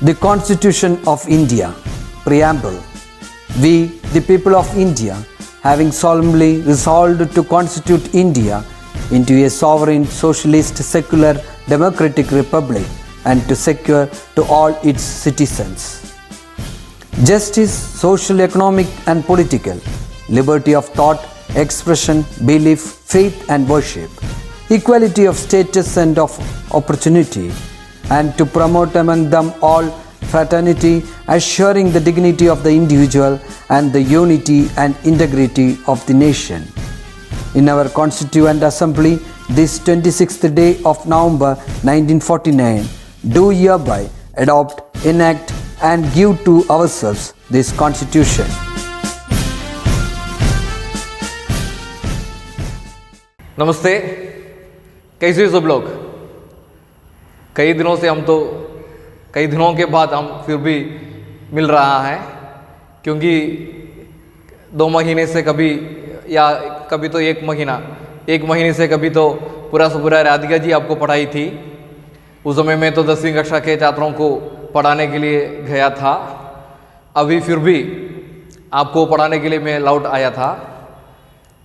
The Constitution of India, Preamble. We, the people of India, having solemnly resolved to constitute India into a sovereign, socialist, secular, democratic republic and to secure to all its citizens justice, social, economic and political, liberty of thought, expression, belief, faith and worship, equality of status and of opportunity, and to promote among them all fraternity, assuring the dignity of the individual and the unity and integrity of the nation. In our Constituent Assembly, this 26th day of November 1949, do hereby adopt, enact and give to ourselves this Constitution. नमस्ते, कैसे हो सब लोग? कई दिनों से कई दिनों के बाद हम फिर भी मिल रहा है, क्योंकि 2 महीने से कभी या कभी तो 1 महीने से कभी तो पूरा राधिका जी आपको पढ़ाई थी। उस समय मैं तो 10वीं कक्षा के छात्रों को पढ़ाने के लिए गया था। अभी फिर भी आपको पढ़ाने के लिए मैं लौट आया था,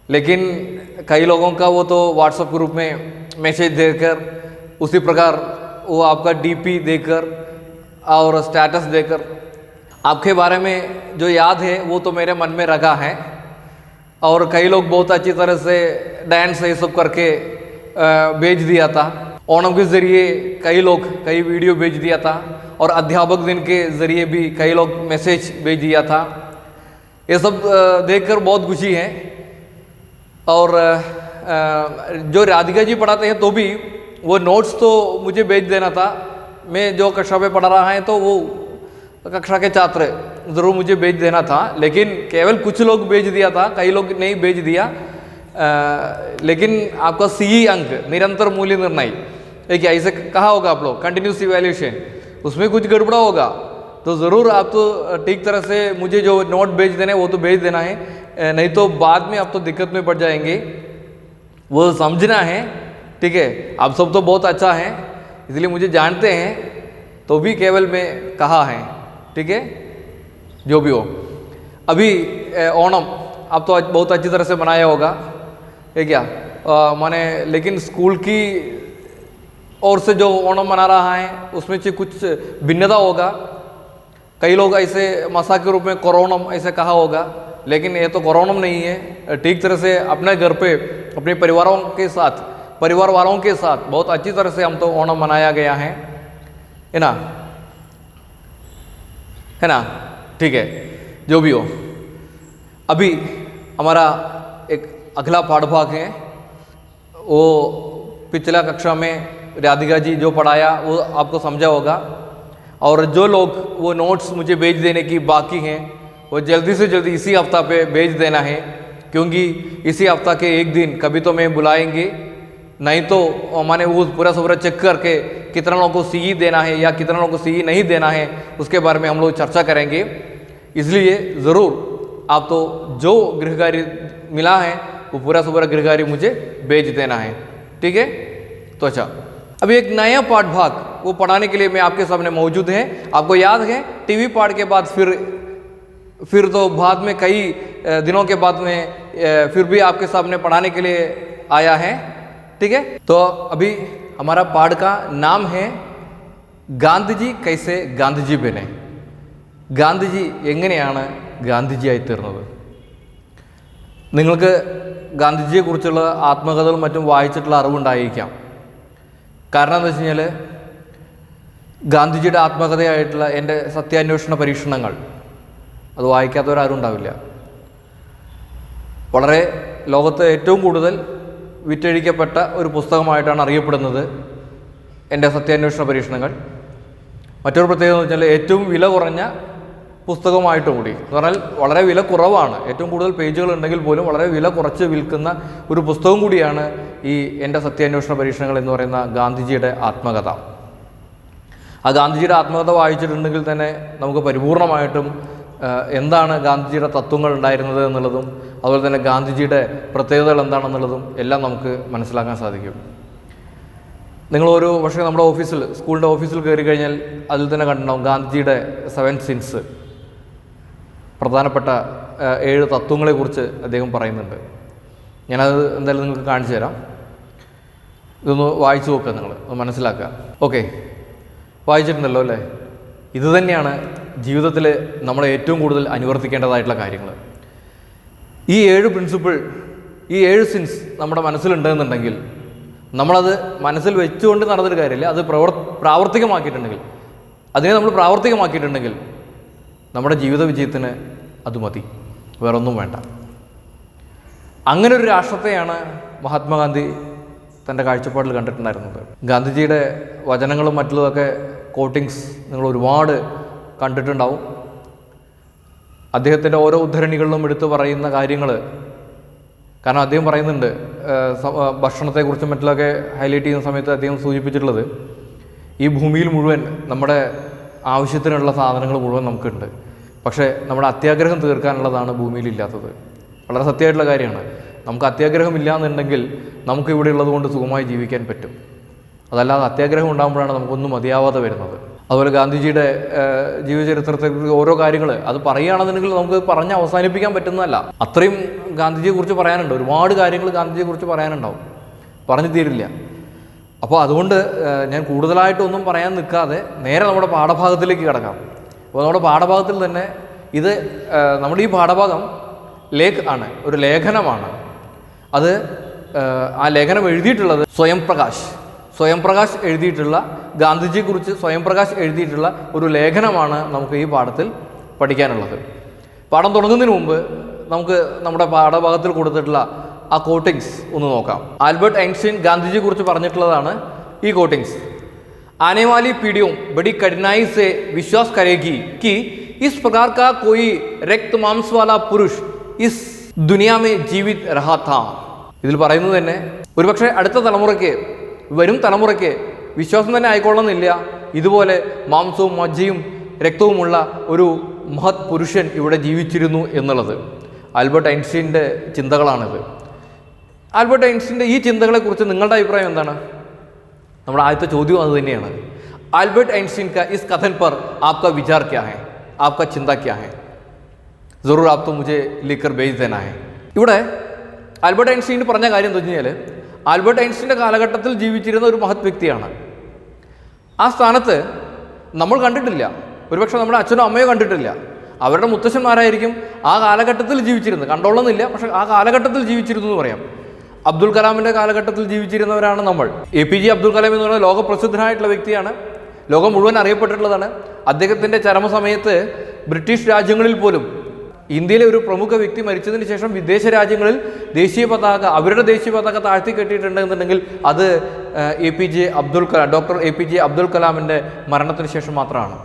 लेकिन कई लोगों का वो तो व्हाट्सएप ग्रुप में मैसेज देकर, उसी प्रकार वो आपका डीपी देकर और स्टेटस देकर आपके बारे में जो याद है वो तो मेरे मन में रखा है। और कई लोग बहुत अच्छी तरह से डांस ये सब करके भेज दिया था। ओणम के ज़रिए कई वीडियो भेज दिया था, और अध्यापक दिन के ज़रिए भी कई लोग मैसेज भेज दिया था। ये सब देखकर बहुत खुशी है। और जो राधिका जी पढ़ाते हैं तो भी वो नोट्स तो मुझे भेज देना था। मैं जो कक्षा में पढ़ा रहा है तो वो कक्षा के छात्र ज़रूर मुझे भेज देना था, लेकिन केवल कुछ लोग भेज दिया था, कई लोग नहीं भेज दिया। लेकिन आपका सीई अंक, निरंतर मूल्य निर्णय, क्या ऐसे कहा होगा आप लोग, कंटिन्यूस इवैल्यूएशन, उसमें कुछ गड़बड़ा होगा तो ज़रूर आप तो ठीक तरह से मुझे जो नोट भेज देना है वो तो भेज देना है, नहीं तो बाद में आप तो दिक्कत में पड़ जाएंगे। वो समझना है, ठीक है? आप सब तो बहुत अच्छा है, इसलिए मुझे जानते हैं, तो भी केवल मैं कहा है, ठीक है? जो भी हो, अभी ओणम आप तो बहुत अच्छी तरह से मनाया होगा, है क्या? माने लेकिन स्कूल की ओर से जो ओणम मना रहा है उसमें से कुछ भिन्नता होगा। कई लोग ऐसे मजाक के रूप में कोरोनम ऐसे कहा होगा, लेकिन ये तो कोरोनम नहीं है। ठीक तरह से अपने घर पे अपने परिवार वालों के साथ बहुत अच्छी तरह से हम तो ओणम मनाया गया है ना? ठीक है, जो भी हो। अभी हमारा एक अगला पाठभाग है, वो पिछला कक्षा में राधिका जी जो पढ़ाया वो आपको समझा होगा। और जो लोग वो नोट्स मुझे भेज देने की बाकी हैं वो जल्दी से जल्दी इसी हफ्ता पे भेज देना है, क्योंकि इसी हफ्ता के एक दिन कभी तो मैं बुलाएंगे, नहीं तो मैंने वो पूरा चेक करके कितना लोगों को सीई देना है या कितना लोगों को सीई नहीं देना है उसके बारे में हम लोग चर्चा करेंगे। इसलिए ज़रूर आप तो जो गृह कार्य मिला है वो पूरा गृह कार्य मुझे भेज देना है, ठीक है? तो अच्छा, अभी एक नया पाठ भाग वो पढ़ाने के लिए मैं आपके सामने मौजूद है। आपको याद है टीवी पाठ के बाद फिर तो बाद में कई दिनों के बाद में फिर भी आपके सामने पढ़ाने के लिए आया है, ठीक है? तो अभी हमारा पाठ का नाम है ഗാന്ധിജി कैसे ഗാന്ധിജി बने। ഗാന്ധിജി എങ്ങനെയാണ് ഗാന്ധിജിയായി തീർന്നത്? നിങ്ങൾക്ക് ഗാന്ധിജിയെക്കുറിച്ചുള്ള ആത്മകഥകളും മറ്റും വായിച്ചിട്ടുള്ള അറിവുണ്ടായിരിക്കാം. കാരണം എന്താ വെച്ച് കഴിഞ്ഞാൽ ഗാന്ധിജിയുടെ ആത്മകഥയായിട്ടുള്ള എൻ്റെ സത്യാന്വേഷണ പരീക്ഷണങ്ങൾ അത് വായിക്കാത്തവരാരും ഉണ്ടാവില്ല. വളരെ ലോകത്ത് ഏറ്റവും കൂടുതൽ വിറ്റഴിക്കപ്പെട്ട ഒരു പുസ്തകമായിട്ടാണ് അറിയപ്പെടുന്നത് എൻ്റെ സത്യാന്വേഷണ പരീക്ഷണങ്ങൾ. മറ്റൊരു പ്രത്യേകത എന്ന് വെച്ചാൽ ഏറ്റവും വില കുറഞ്ഞ പുസ്തകമായിട്ടും കൂടി, എന്ന് പറഞ്ഞാൽ വളരെ വില കുറവാണ്, ഏറ്റവും കൂടുതൽ പേജുകൾ ഉണ്ടെങ്കിൽ പോലും വളരെ വില കുറച്ച് വിൽക്കുന്ന ഒരു പുസ്തകം കൂടിയാണ് ഈ എൻ്റെ സത്യാന്വേഷണ പരീക്ഷണങ്ങൾ എന്ന് പറയുന്ന ഗാന്ധിജിയുടെ ആത്മകഥ. ആ ഗാന്ധിജിയുടെ ആത്മകഥ വായിച്ചിട്ടുണ്ടെങ്കിൽ തന്നെ നമുക്ക് പരിപൂർണമായിട്ടും എന്താണ് ഗാന്ധിജിയുടെ തത്വങ്ങൾ ഉണ്ടായിരുന്നത് എന്നുള്ളതും അതുപോലെ തന്നെ ഗാന്ധിജിയുടെ പ്രത്യേകതകൾ എന്താണെന്നുള്ളതും എല്ലാം നമുക്ക് മനസ്സിലാക്കാൻ സാധിക്കും. നിങ്ങൾ ഓരോ പക്ഷേ നമ്മുടെ ഓഫീസിൽ, സ്കൂളിൻ്റെ ഓഫീസിൽ കയറി കഴിഞ്ഞാൽ അതിൽ തന്നെ കണ്ടിട്ടുണ്ടാവും ഗാന്ധിജിയുടെ 7 സിൻസ്, പ്രധാനപ്പെട്ട 7 തത്വങ്ങളെക്കുറിച്ച് അദ്ദേഹം പറയുന്നുണ്ട്. ഞാനത് എന്തായാലും നിങ്ങൾക്ക് കാണിച്ചു തരാം. ഇതൊന്ന് വായിച്ചു നോക്കുക, നിങ്ങൾ ഒന്ന് മനസ്സിലാക്കുക. ഓക്കെ, വായിച്ചിട്ടുണ്ടല്ലോ അല്ലേ? ഇത് തന്നെയാണ് ജീവിതത്തിൽ നമ്മൾ ഏറ്റവും കൂടുതൽ അനുവർത്തിക്കേണ്ടതായിട്ടുള്ള കാര്യങ്ങൾ. ഈ 7 പ്രിൻസിപ്പിൾ, ഈ 7 സിൻസ് നമ്മുടെ മനസ്സിലുണ്ടെന്നുണ്ടെങ്കിൽ നമ്മളത് മനസ്സിൽ വെച്ചുകൊണ്ട് നടന്നൊരു കാര്യമില്ല, അത് പ്രാവർത്തികമാക്കിയിട്ടുണ്ടെങ്കിൽ, അതിനെ നമ്മൾ പ്രാവർത്തികമാക്കിയിട്ടുണ്ടെങ്കിൽ നമ്മുടെ ജീവിത വിജയത്തിന് അത് മതി, വേറൊന്നും വേണ്ട. അങ്ങനെ ഒരു രാഷ്ട്രത്തെയാണ് മഹാത്മാഗാന്ധി തൻ്റെ കാഴ്ചപ്പാടിൽ കണ്ടിട്ടുണ്ടായിരുന്നത്. ഗാന്ധിജിയുടെ വചനങ്ങളും മറ്റുള്ളതൊക്കെ കോട്ടിങ്സ് നിങ്ങൾ ഒരുപാട് കണ്ടിട്ടുണ്ടാവും. അദ്ദേഹത്തിൻ്റെ ഓരോ ഉദ്ധരണികളിലും എടുത്തു പറയുന്ന കാര്യങ്ങൾ, കാരണം അദ്ദേഹം പറയുന്നുണ്ട്, ഭക്ഷണത്തെക്കുറിച്ചും മറ്റുള്ളതൊക്കെ ഹൈലൈറ്റ് ചെയ്യുന്ന സമയത്ത് അദ്ദേഹം സൂചിപ്പിച്ചിട്ടുള്ളത്, ഈ ഭൂമിയിൽ മുഴുവൻ നമ്മുടെ ആവശ്യത്തിനുള്ള സാധനങ്ങൾ മുഴുവൻ നമുക്കുണ്ട്, പക്ഷേ നമ്മുടെ അത്യാഗ്രഹം തീർക്കാനുള്ളതാണ് ഭൂമിയിലില്ലാത്തത്. വളരെ സത്യമായിട്ടുള്ള കാര്യമാണ്. നമുക്ക് അത്യാഗ്രഹം ഇല്ല എന്നുണ്ടെങ്കിൽ നമുക്ക് ഇവിടെ ഉള്ളത് കൊണ്ട് സുഖമായി ജീവിക്കാൻ പറ്റും. അതല്ലാതെ അത്യാഗ്രഹം ഉണ്ടാകുമ്പോഴാണ് നമുക്കൊന്നും മതിയാവാതെ വരുന്നത്. അതുപോലെ ഗാന്ധിജിയുടെ ജീവചരിത്രത്തെക്കുറിച്ച് ഓരോ കാര്യങ്ങൾ അത് പറയുകയാണെന്നുണ്ടെങ്കിൽ നമുക്ക് പറഞ്ഞ് അവസാനിപ്പിക്കാൻ പറ്റുന്നതല്ല. അത്രയും ഗാന്ധിജിയെക്കുറിച്ച് പറയാനുണ്ട്, ഒരുപാട് കാര്യങ്ങൾ ഗാന്ധിജിയെക്കുറിച്ച് പറയാനുണ്ടാവും, പറഞ്ഞു തീരില്ല. അപ്പോൾ അതുകൊണ്ട് ഞാൻ കൂടുതലായിട്ടൊന്നും പറയാൻ നിൽക്കാതെ നേരെ നമ്മുടെ പാഠഭാഗത്തിലേക്ക് കിടക്കാം. അപ്പോൾ നമ്മുടെ പാഠഭാഗത്തിൽ തന്നെ ഇത് നമ്മുടെ ഈ പാഠഭാഗം ആണ്, ഒരു ലേഖനമാണ്. അത് ആ ലേഖനം എഴുതിയിട്ടുള്ളത് സ്വയം പ്രകാശ് എഴുതിയിട്ടുള്ള, ഗാന്ധിജിയെക്കുറിച്ച് സ്വയം പ്രകാശ് എഴുതിയിട്ടുള്ള ഒരു ലേഖനമാണ് നമുക്ക് ഈ പാഠത്തിൽ പഠിക്കാനുള്ളത്. പാഠം തുടങ്ങുന്നതിന് മുമ്പ് നമുക്ക് നമ്മുടെ പാഠഭാഗത്തിൽ കൊടുത്തിട്ടുള്ള ആ കോട്ടിങ്സ് ഒന്ന് നോക്കാം. ആൽബർട്ട് ഐൻസ്റ്റീൻ ഗാന്ധിജിയെക്കുറിച്ച് പറഞ്ഞിട്ടുള്ളതാണ് ഈ കോട്ടിങ്സ്. आने वाली पीढ़ियों बड़ी कठिनाई से विश्वास करेगी कि इस प्रकार का कोई रक्त मांस वाला पुरुष इस दुनिया में जीवित रहा था. ഇതിൽ പറയുന്നത് തന്നെ ഒരുപക്ഷെ അടുത്ത തലമുറയ്ക്ക്, വരും തലമുറയ്ക്ക് വിശ്വാസം തന്നെ ആയിക്കൊള്ളുന്നില്ല, ഇതുപോലെ മാംസവും മജ്ജയും രക്തവുമുള്ള ഒരു മഹത് പുരുഷൻ ഇവിടെ ജീവിച്ചിരുന്നു എന്നുള്ളത്. ആൽബർട്ട് ഐൻസ്റ്റീൻ്റെ ചിന്തകളാണിത്. ആൽബർട്ട് ഐൻസ്റ്റീൻ്റെ ഈ ചിന്തകളെക്കുറിച്ച് നിങ്ങളുടെ അഭിപ്രായം എന്താണ്? നമ്മുടെ ആദ്യത്തെ ചോദ്യം അത് തന്നെയാണ്. ആൽബർട്ട് ഐൻസ്റ്റീൻ का इस कथन पर आपका विचार क्या है, आपका चिंता क्या है? जरूर आप तो मुझे लिखकर भेज देना है. ഇവിടെ ആൽബർട്ട് ഐൻസ്റ്റീൻ പറഞ്ഞ കാര്യം എന്താ വെച്ച് കഴിഞ്ഞാൽ, ആൽബർട്ട് ഐൻസ്റ്റീൻ്റെ കാലഘട്ടത്തിൽ ജീവിച്ചിരുന്ന ഒരു മഹത് വ്യക്തിയാണ്. ആ സ്ഥാനത്ത് നമ്മൾ കണ്ടിട്ടില്ല, ഒരുപക്ഷെ നമ്മുടെ അച്ഛനോ അമ്മയോ കണ്ടിട്ടില്ല. അവരുടെ മുത്തശ്ശന്മാരായിരിക്കും ആ കാലഘട്ടത്തിൽ ജീവിച്ചിരുന്നത്, കണ്ടോളുന്നില്ല, പക്ഷെ ആ കാലഘട്ടത്തിൽ ജീവിച്ചിരുന്നു എന്ന് പറയാം. അബ്ദുൽ കലാമിൻ്റെ കാലഘട്ടത്തിൽ ജീവിച്ചിരുന്നവരാണ് നമ്മൾ. APJ അബ്ദുൽ കലാം എന്ന് പറയുന്നത് ലോകപ്രസിദ്ധനായിട്ടുള്ള വ്യക്തിയാണ്, ലോകം മുഴുവൻ അറിയപ്പെട്ടിട്ടുള്ളതാണ്. അദ്ദേഹത്തിൻ്റെ ചരമസമയത്ത് ബ്രിട്ടീഷ് രാജ്യങ്ങളിൽ പോലും ഇന്ത്യയിലെ ഒരു പ്രമുഖ വ്യക്തി മരിച്ചതിന് ശേഷം വിദേശ രാജ്യങ്ങളിൽ അവരുടെ ദേശീയ പതാക താഴ്ത്തി കെട്ടിയിട്ടുണ്ടെന്നുണ്ടെങ്കിൽ അത് ഡോക്ടർ APJ അബ്ദുൽ കലാമിൻ്റെ മരണത്തിന് ശേഷം മാത്രമാണ്.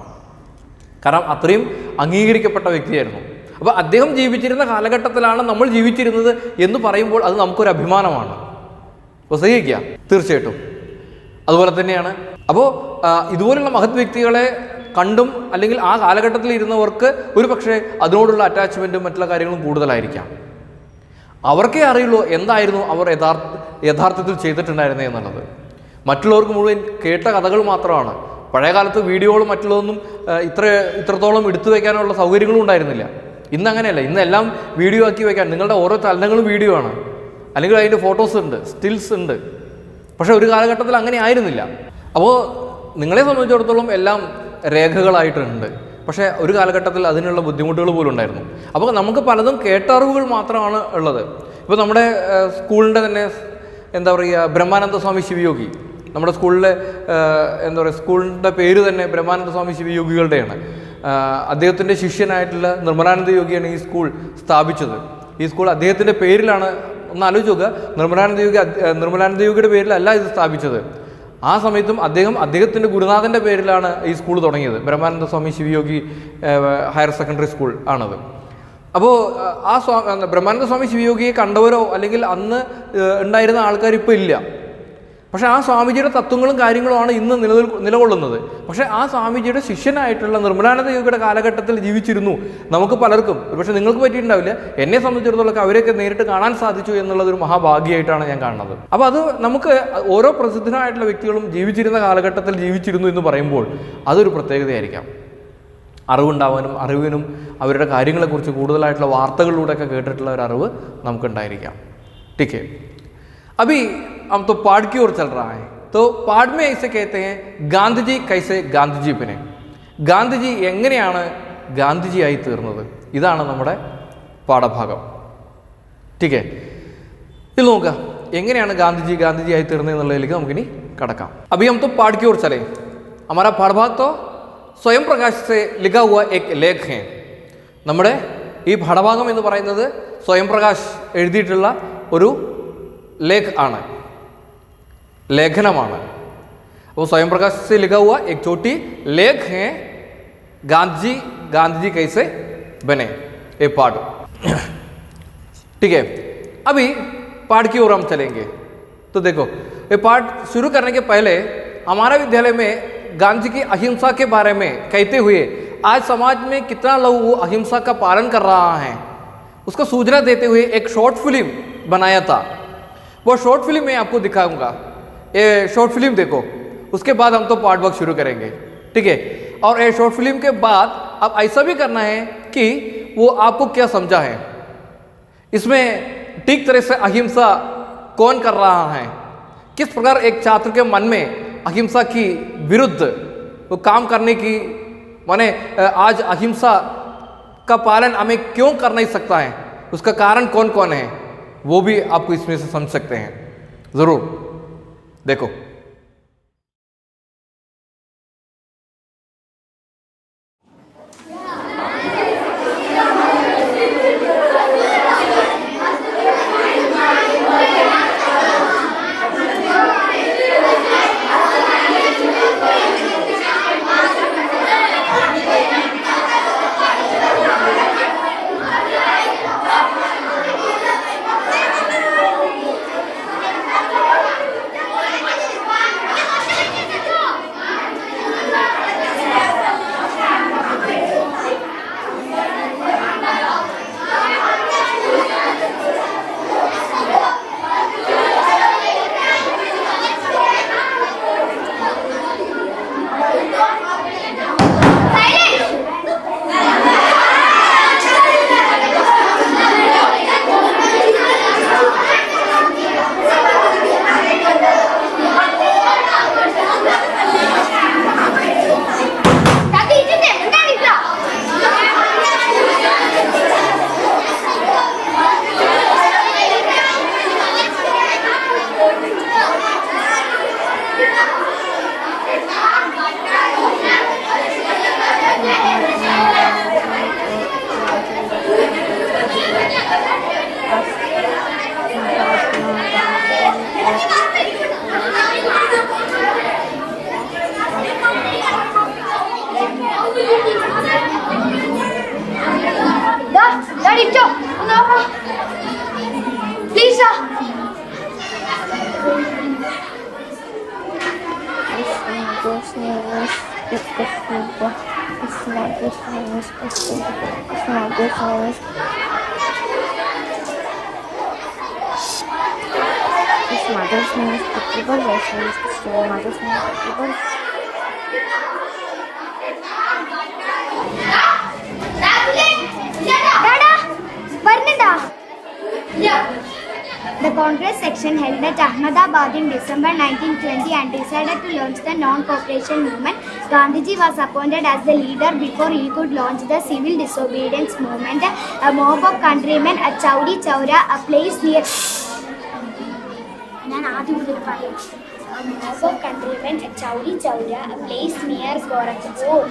കാരണം അത്രയും അംഗീകരിക്കപ്പെട്ട വ്യക്തിയായിരുന്നു. അപ്പോൾ അദ്ദേഹം ജീവിച്ചിരുന്ന കാലഘട്ടത്തിലാണ് നമ്മൾ ജീവിച്ചിരുന്നത് എന്ന് പറയുമ്പോൾ അത് നമുക്കൊരു അഭിമാനമാണ്. അപ്പോൾ സഹിക്കുക, തീർച്ചയായിട്ടും അതുപോലെ തന്നെയാണ്. അപ്പോൾ ഇതുപോലുള്ള മഹത് വ്യക്തികളെ കണ്ടും അല്ലെങ്കിൽ ആ കാലഘട്ടത്തിൽ ഇരുന്നവർക്ക് ഒരു പക്ഷേ അതിനോടുള്ള അറ്റാച്ച്മെൻറ്റും മറ്റുള്ള കാര്യങ്ങളും കൂടുതലായിരിക്കാം. അവർക്കേ അറിയുള്ളൂ എന്തായിരുന്നു അവർ യഥാർത്ഥത്തിൽ ചെയ്തിട്ടുണ്ടായിരുന്നത് എന്നുള്ളത്. മറ്റുള്ളവർക്ക് മുഴുവൻ കേട്ട കഥകൾ മാത്രമാണ്. പഴയ കാലത്ത് വീഡിയോകളും മറ്റുള്ളതൊന്നും ഇത്രത്തോളം എടുത്തു വയ്ക്കാനുള്ള സൗകര്യങ്ങളും ഉണ്ടായിരുന്നില്ല. ഇന്ന് അങ്ങനെയല്ല, ഇന്നെല്ലാം വീഡിയോ ആക്കി വയ്ക്കാൻ നിങ്ങളുടെ ഓരോ ചലനങ്ങളും വീഡിയോ ആണ്, അല്ലെങ്കിൽ അതിൻ്റെ ഫോട്ടോസ് ഉണ്ട്, സ്റ്റിൽസ് ഉണ്ട്. പക്ഷേ ഒരു കാലഘട്ടത്തിൽ അങ്ങനെ ആയിരുന്നില്ല. അപ്പോൾ നിങ്ങളെ സംബന്ധിച്ചിടത്തോളം എല്ലാം രേഖകളായിട്ടുണ്ട്, പക്ഷേ ഒരു കാലഘട്ടത്തിൽ അതിനുള്ള ബുദ്ധിമുട്ടുകൾ പോലും ഉണ്ടായിരുന്നു. അപ്പോൾ നമുക്ക് പലതും കേട്ടറിവുകൾ മാത്രമാണ് ഉള്ളത്. ഇപ്പോൾ നമ്മുടെ സ്കൂളിൻ്റെ തന്നെ എന്താ പറയുക, ബ്രഹ്മാനന്ദ സ്വാമി ശിവയോഗി, നമ്മുടെ സ്കൂളിലെ സ്കൂളിൻ്റെ പേര് തന്നെ ബ്രഹ്മാനന്ദ സ്വാമി ശിവയോഗികളുടെയാണ്. അദ്ദേഹത്തിൻ്റെ ശിഷ്യനായിട്ടുള്ള നിർമ്മലാനന്ദ യോഗിയാണ് ഈ സ്കൂൾ സ്ഥാപിച്ചത്. ഈ സ്കൂൾ അദ്ദേഹത്തിൻ്റെ പേരിലാണ്. ഒന്ന് ആലോചിച്ച് നോക്കുക, നിർമ്മലാനന്ദ യോഗിയുടെ പേരിലല്ല ഇത് സ്ഥാപിച്ചത്. ആ സമയത്തും അദ്ദേഹത്തിൻ്റെ ഗുരുനാഥൻ്റെ പേരിലാണ് ഈ സ്കൂൾ തുടങ്ങിയത്. ബ്രഹ്മാനന്ദ സ്വാമി ശിവയോഗി ഹയർ സെക്കൻഡറി സ്കൂൾ ആണത്. അപ്പോൾ ആ ബ്രഹ്മാനന്ദ സ്വാമി ശിവയോഗിയെ കണ്ടവരോ അല്ലെങ്കിൽ അന്ന് ഉണ്ടായിരുന്ന ആൾക്കാർ ഇപ്പോൾ ഇല്ല. പക്ഷേ ആ സ്വാമിജിയുടെ തത്വങ്ങളും കാര്യങ്ങളുമാണ് ഇന്ന് നിലകൊള്ളുന്നത്. പക്ഷേ ആ സ്വാമിജിയുടെ ശിഷ്യനായിട്ടുള്ള നിർമ്മലാനന്ദ യോഗിയുടെ കാലഘട്ടത്തിൽ ജീവിച്ചിരുന്നു നമുക്ക് പലർക്കും, ഒരുപക്ഷെ നിങ്ങൾക്ക് പറ്റിയിട്ടുണ്ടാവില്ല, എന്നെ സംബന്ധിച്ചിടത്തോളം അവരെയൊക്കെ നേരിട്ട് കാണാൻ സാധിച്ചു എന്നുള്ളതൊരു മഹാഭാഗ്യമായിട്ടാണ് ഞാൻ കാണുന്നത്. അപ്പോൾ അത് നമുക്ക് ഓരോ പ്രസിദ്ധനായിട്ടുള്ള വ്യക്തികളും ജീവിച്ചിരുന്ന കാലഘട്ടത്തിൽ ജീവിച്ചിരുന്നു എന്ന് പറയുമ്പോൾ അതൊരു പ്രത്യേകതയായിരിക്കാം. അറിവുണ്ടാവാനും അറിവിനും അവരുടെ കാര്യങ്ങളെക്കുറിച്ച് കൂടുതലായിട്ടുള്ള വാർത്തകളിലൂടെയൊക്കെ കേട്ടിട്ടുള്ള ഒരു അറിവ് നമുക്കുണ്ടായിരിക്കാം. ठीक है, अभी हम तो पाठ की ओर चल रहा है. तो पाठ में ऐसे कहते हैं गांधी जी कैसे गांधी जी बने, ഗാന്ധിജി എങ്ങനെയാണ് ഗാന്ധിജിയായി തീർന്നത്, ഇതാണ് നമ്മുടെ പാഠഭാഗം. ठीक है, ഇതിൽ നോക്കുക എങ്ങനെയാണ് ഗാന്ധിജിയായി തീർന്നത് എന്നുള്ളതിലേക്ക് നമുക്കിനി കടക്കാം. अभी हम तो पाठ की ओर चले. हमारा पाठ भाग तो സ്വയം പ്രകാശ് से लिखा हुआ एक लेख है. നമ്മുടെ ഈ പാഠഭാഗം എന്ന് പറയുന്നത് സ്വയം പ്രകാശ് എഴുതിയിട്ടുള്ള ഒരു ആണ്, ലേഖനമാണ്. അപ്പോൾ സ്വയം പ്രകാശ് से लिखा हुआ एक छोटी लेख है गांधी कैसे बने, ये पाठ. ठीक है, अभी पाठ की ओर हम चलेंगे. तो देखो ये पाठ शुरू करने के पहले हमारा विद्यालय में गांधी की अहिंसा के बारे में कहते हुए आज समाज में कितना लोग वो अहिंसा का पालन कर रहा है उसका सूचना देते हुए एक शॉर्ट फिल्म बनाया था. वो शॉर्ट फिल्म मैं आपको दिखाऊंगा. ये शॉर्ट फिल्म देखो, उसके बाद हम तो पार्ट वर्क शुरू करेंगे. ठीक है, और ये शॉर्ट फिल्म के बाद अब ऐसा भी करना है कि वो आपको क्या समझा है, इसमें ठीक तरह से अहिंसा कौन कर रहा है, किस प्रकार एक छात्र के मन में अहिंसा की विरुद्ध वो काम करने की, माने आज अहिंसा का पालन हमें क्यों कर नहीं सकता है, उसका कारण कौन कौन है, वो भी आपको इसमें से समझ सकते हैं. ज़रूर देखो. Mother's name is Putribal, wife's name is Christopher, mother's name is Putribal. The Congress section held at Ahmedabad in December 1920 and decided to launch the non-cooperation movement. Gandhiji was appointed as the leader before he could launch the civil disobedience movement. A mob of countrymen at Chowri Chowra, a place near a mob of countrymen at Chowri Chowra, a place near Gorakhpur.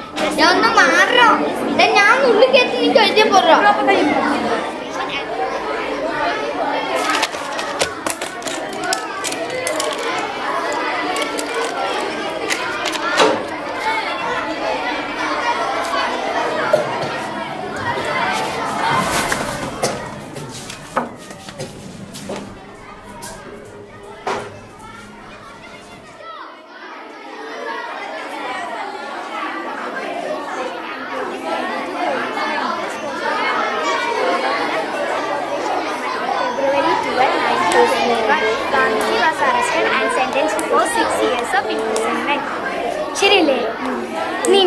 ശരിയല്ലേ? നീ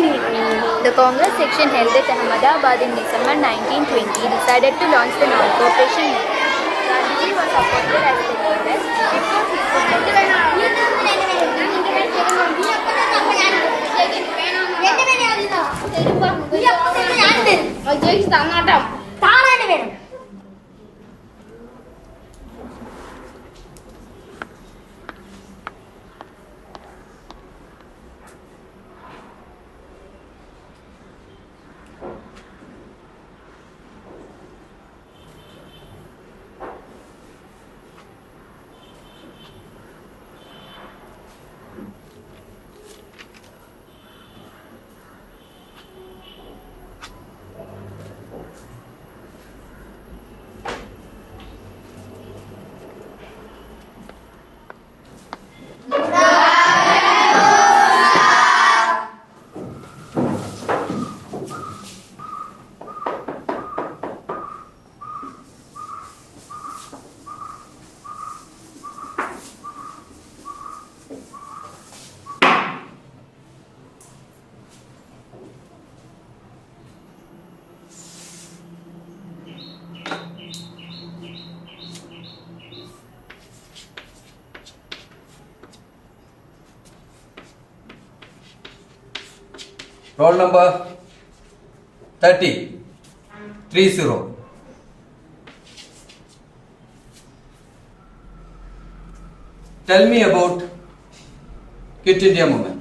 The Congress section held at Ahmedabad in December 1920 decided to launch the non-cooperation movement. Gandhiji was appointed as the leader before he Roll number 30. 30. Tell me about Quit India movement.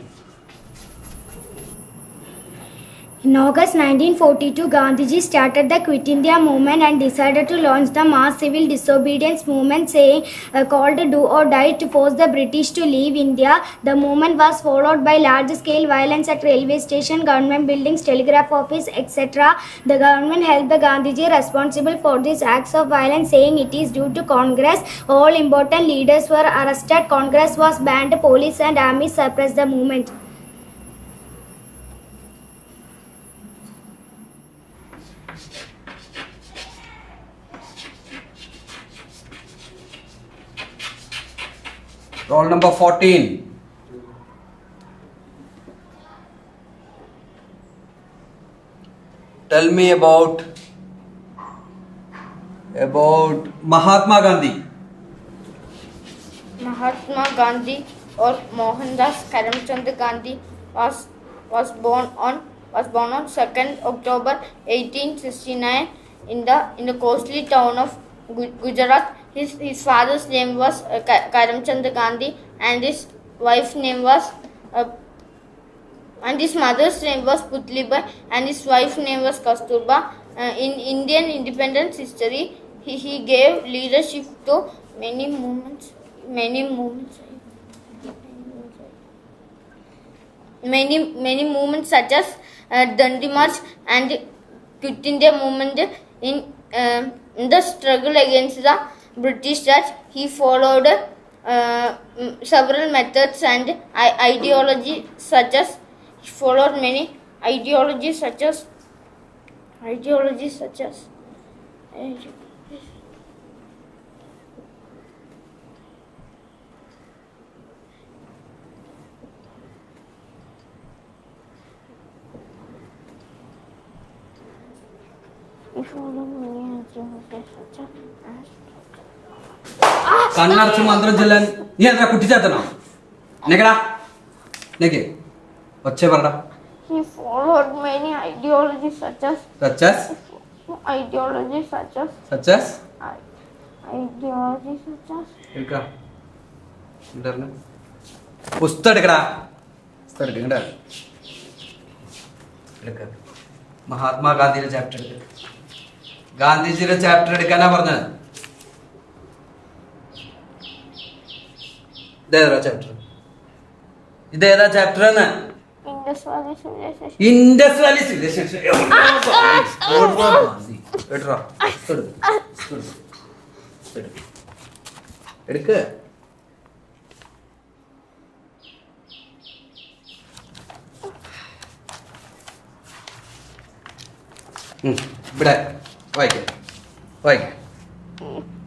In August 1942, Gandhiji started the Quit India movement and decided to launch the mass civil disobedience movement, saying called Do or Die to force the British to leave India. The movement was followed by large-scale violence at railway station, government buildings, telegraph office, etc. The government held the Gandhiji responsible for these acts of violence, saying it is due to Congress. All important leaders were arrested. Congress was banned. Police and army suppressed the movement. Roll number 14. Tell me about Mahatma Gandhi. Mahatma Gandhi or Mohandas Karamchand Gandhi was born on 2nd October 1869 in the coastal town of Gujarat. His father's name was Karamchand Gandhi, and his wife's name was and his mother's name was Putlibai, and his wife's name was Kasturba. In Indian independence history, he gave leadership to many movements such as Dandi March and Quit India movement. In the struggle against the British Raj, he followed several methods and ideologies such as കണ്ണടച്ച് മന്ത്രം ചൊല്ലാൻ നീ എന്താ കുട്ടിച്ചാത്തനോ? നിക്കടാ, നിക്ക്, ഒച്ച പറടാ. He followed many ideologies such as പുസ്തകം എടുക്കടാ. മഹാത്മാഗാന്ധിയുടെ ചാപ്റ്റർ എടുക്ക. ഗാന്ധിജിയുടെ ചാപ്റ്റർ എടുക്കാനാ പറഞ്ഞത്. ഇതേതാ ചാപ്റ്റർ എന്ന്? Indus valley civilisation. എടുക്ക്. ഇവിടെ വായിക്ക.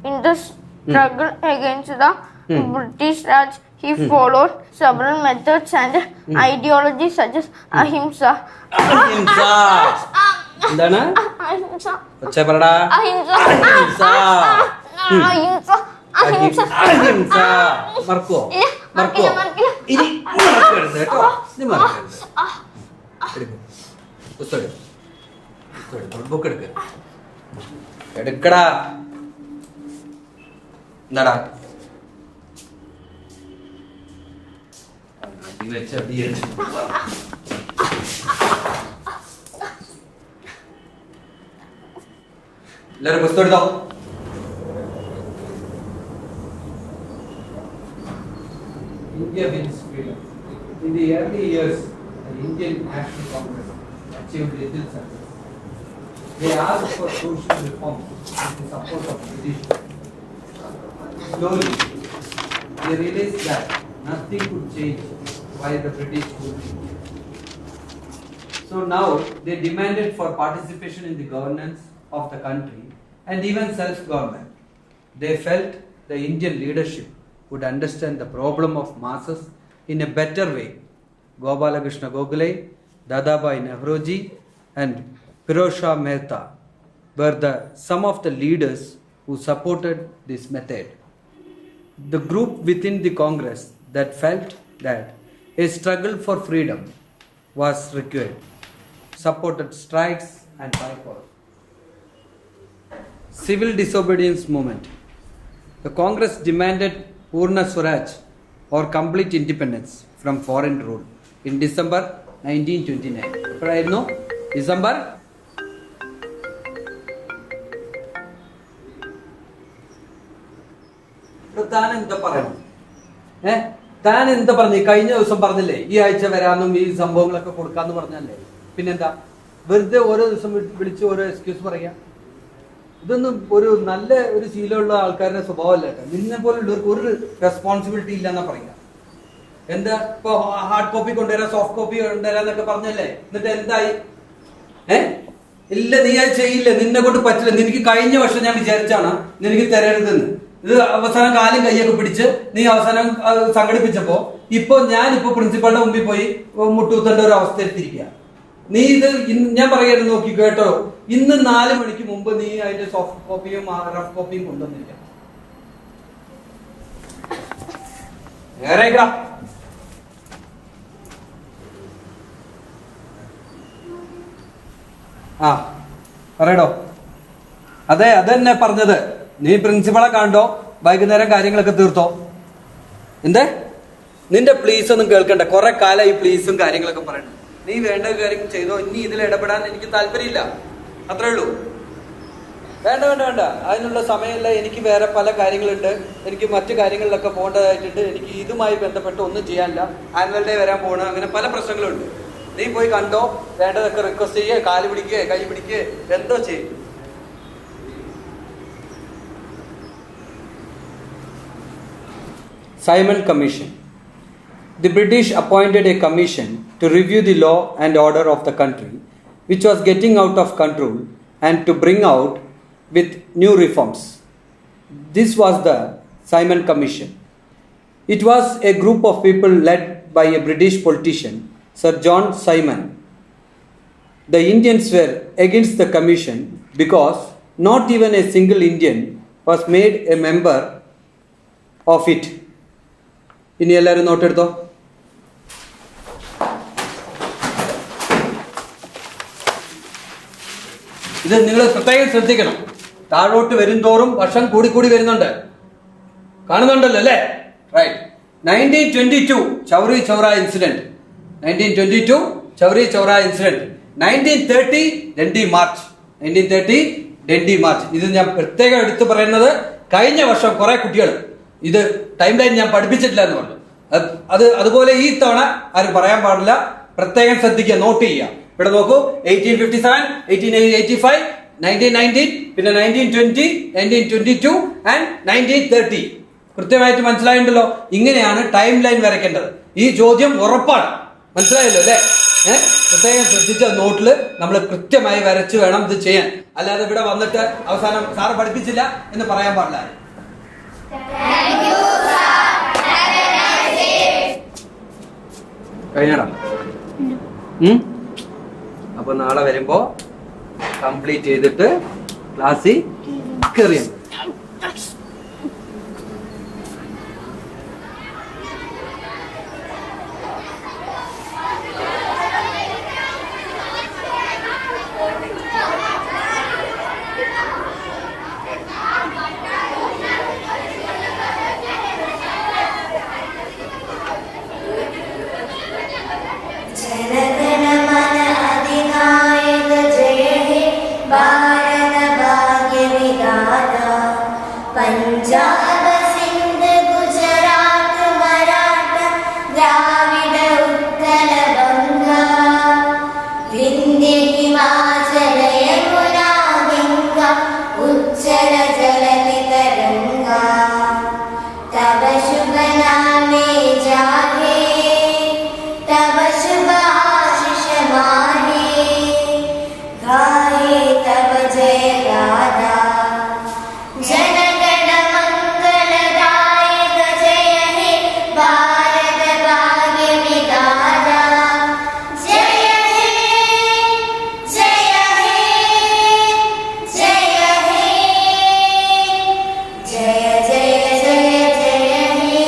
In the struggle against the British Raj, he followed several methods and ideologies such as ahimsa. എന്താണ് Ahimsa. ഒച്ച പറടാ Ahimsa. അഹിംസ. Ahimsa. Ahimsa. അഹിംസ. മറക്കോ ഇല്ല, മറക്കോ മറക്കില്ല. ഇനി മറക്കരുത് കേട്ടോ ഇനി മറക്കരുത് എടുക്ക് പുസ്തകം എടുക്ക്. പുസ്തകം എടുക്ക്. ബുക്ക് എടുക്ക് എടുക്കടാ എന്താടാ അടി വെച്ച് അടി വെച്ച്. എല്ലാവരും പുസ്തകം എടുത്തോ India wins freedom. In the early years, the Indian National Congress achieved little success. They asked for social reform with the support of British. Slowly, they realized that nothing could change while the British ruled. So now they demanded for participation in the governance of the country and even self-government. They felt the Indian leadership would understand the problem of masses in a better way. Gopalakrishna Gokhale, Dadabhai Nehruji and Pirojsha Mehta were some of the leaders who supported this method. The group within the Congress that felt that a struggle for freedom was required supported strikes and boycotts. Civil disobedience movement. The Congress demanded Purna Swaraj or complete independence from foreign rule in December 1929. എപ്പോഴായിരുന്നു December താൻ എന്താ പറയണം താൻ എന്താ പറഞ്ഞു കഴിഞ്ഞ ദിവസം പറഞ്ഞില്ലേ ഈ ആഴ്ച വരാമെന്നും ഈ സംഭവങ്ങളൊക്കെ കൊടുക്കാന്ന് പറഞ്ഞല്ലേ പിന്നെന്താ വെറുതെ ഓരോ ദിവസം വിളിച്ച് ഓരോ എക്സ്ക്യൂസ് പറയാ ഇതൊന്നും ഒരു നല്ല ഒരു ശീലമുള്ള ആൾക്കാരുടെ സ്വഭാവമല്ല കേട്ടോ നിന്നെ പോലുള്ളവർക്ക് ഒരു റെസ്പോൺസിബിലിറ്റി ഇല്ലെന്നാ പറയാ എന്താ ഇപ്പൊ ഹാർഡ് കോപ്പി കൊണ്ടുവരാം സോഫ്റ്റ് കോപ്പി കൊണ്ടുവരാന്നൊക്കെ പറഞ്ഞല്ലേ എന്നിട്ട് എന്തായി ഇല്ല നീ അത് ചെയ്യില്ല നിന്നെ കൊണ്ട് പറ്റില്ല നിനക്ക് കഴിഞ്ഞ വർഷം ഞാൻ വിചാരിച്ചാണ് നിനക്ക് തരരുതെന്ന് ഇത് അവസാനം കാലും കൈയൊക്കെ പിടിച്ച് നീ അവസാനം സംഘടിപ്പിച്ചപ്പോ ഞാനിപ്പോ പ്രിൻസിപ്പാളിന്റെ മുമ്പിൽ പോയി മുട്ടുകുത്തേണ്ട ഒരു അവസ്ഥ എത്തിയിരിക്കുക നീ ഇത് ഞാൻ പറയായിരുന്നു നോക്കി കേട്ടോ ഇന്ന് 4 മണിക്ക് മുമ്പ് നീ അതിന്റെ സോഫ്റ്റ് കോപ്പിയും റഫ് കോപ്പിയും കൊണ്ടുവന്നില്ല ആ പറയടോ അതെ അതെന്നെ പറഞ്ഞത് നീ പ്രിൻസിപ്പളെ കണ്ടോ വൈകുന്നേരം കാര്യങ്ങളൊക്കെ തീർത്തോ എന്തേ നിന്റെ പ്ലീസ് ഒന്നും കേൾക്കണ്ട കുറെ കാലം ഈ പ്ലീസും കാര്യങ്ങളൊക്കെ പറയണം നീ വേണ്ട കാര്യം ചെയ്തോ ഇനി ഇതിൽ ഇടപെടാൻ എനിക്ക് താല്പര്യമില്ല അത്രേ ഉള്ളൂ വേണ്ട വേണ്ട വേണ്ട അതിനുള്ള സമയമില്ല എനിക്ക് വേറെ പല കാര്യങ്ങളുണ്ട് എനിക്ക് മറ്റു കാര്യങ്ങളിലൊക്കെ പോകേണ്ടതായിട്ടുണ്ട് എനിക്ക് ഇതുമായി ബന്ധപ്പെട്ട് ഒന്നും ചെയ്യാനില്ല ആനുവൽ ഡേ വരാൻ പോകണം അങ്ങനെ പല പ്രശ്നങ്ങളുണ്ട് നീ പോയി കണ്ടോ വേണ്ടതൊക്കെ റിക്വസ്റ്റ് ചെയ്യുക കാല് പിടിക്കുക കൈ പിടിക്കുക എന്തോ ചെയ്യും Simon Commission. The British appointed a commission to review the law and order of the country, which was getting out of control, and to bring out with new reforms. This was the Simon Commission. It was a group of people led by a British politician, Sir John Simon. The Indians were against the commission because not even a single Indian was made a member of it. ഇനി എല്ലാവരും നോട്ടെടുത്തോ ഇത് നിങ്ങൾ പ്രത്യേകം ശ്രദ്ധിക്കണം താഴോട്ട് വരും തോറും വർഷം കൂടി വരുന്നുണ്ട് കാണുന്നുണ്ടല്ലോ അല്ലേ റൈറ്റ് 1922 ചൗറി ചൗറ ഇൻസിഡന്റ് 1922 ചൗറി ചൗറ ഇൻസിഡന്റ് 1930 ഡൻഡി മാർച്ച് ഇത് ഞാൻ പ്രത്യേകം എടുത്തു പറയുന്നത് കഴിഞ്ഞ വർഷം കുറെ കുട്ടികൾ ഇത് ടൈം ലൈൻ ഞാൻ പഠിപ്പിച്ചിട്ടില്ല എന്ന് പറഞ്ഞു അതുപോലെ ഈ തവണ ആരും പറയാൻ പാടില്ല പ്രത്യേകം ശ്രദ്ധിക്കുക നോട്ട് ചെയ്യുക ഇവിടെ നോക്കൂ 1857 1885 1919 പിന്നെ 1920 1922 ആൻഡ് 1930 കൃത്യമായിട്ട് മനസ്സിലായിട്ടുണ്ടല്ലോ ഇങ്ങനെയാണ് ടൈം ലൈൻ വരയ്ക്കേണ്ടത് ഈ ചോദ്യം ഉറപ്പാണ് മനസ്സിലായല്ലോ അല്ലേ പ്രത്യേകം ശ്രദ്ധിച്ച നോട്ടിൽ നമ്മൾ കൃത്യമായി വരച്ച് വേണം ഇത് ചെയ്യാൻ അല്ലാതെ ഇവിടെ വന്നിട്ട് അവസാനം സാറ് പഠിപ്പിച്ചില്ല എന്ന് പറയാൻ പാടില്ല കഴിഞ്ഞടാ അപ്പോൾ നാളെ വരുമ്പോൾ കംപ്ലീറ്റ് ചെയ്തിട്ട് ക്ലാസ്സിൽ കയറിയാൽ जनगणमन अधिनायक जय हे भारत भाग्य विधाता पंजाब सिंध गुजरात मराठा द्राविड उत्कल बंगा विंध्य हिमाचल यमुना गंगा उच्चल जलधि तरंगा तब शुभ नामे जागे तब शुभ आशीष माहे गाये तब जय गाथा जनगण मंगलदायक जय हे भारत भाग्य विधाता जय हे जय हे जय हे जय जय जय जय हे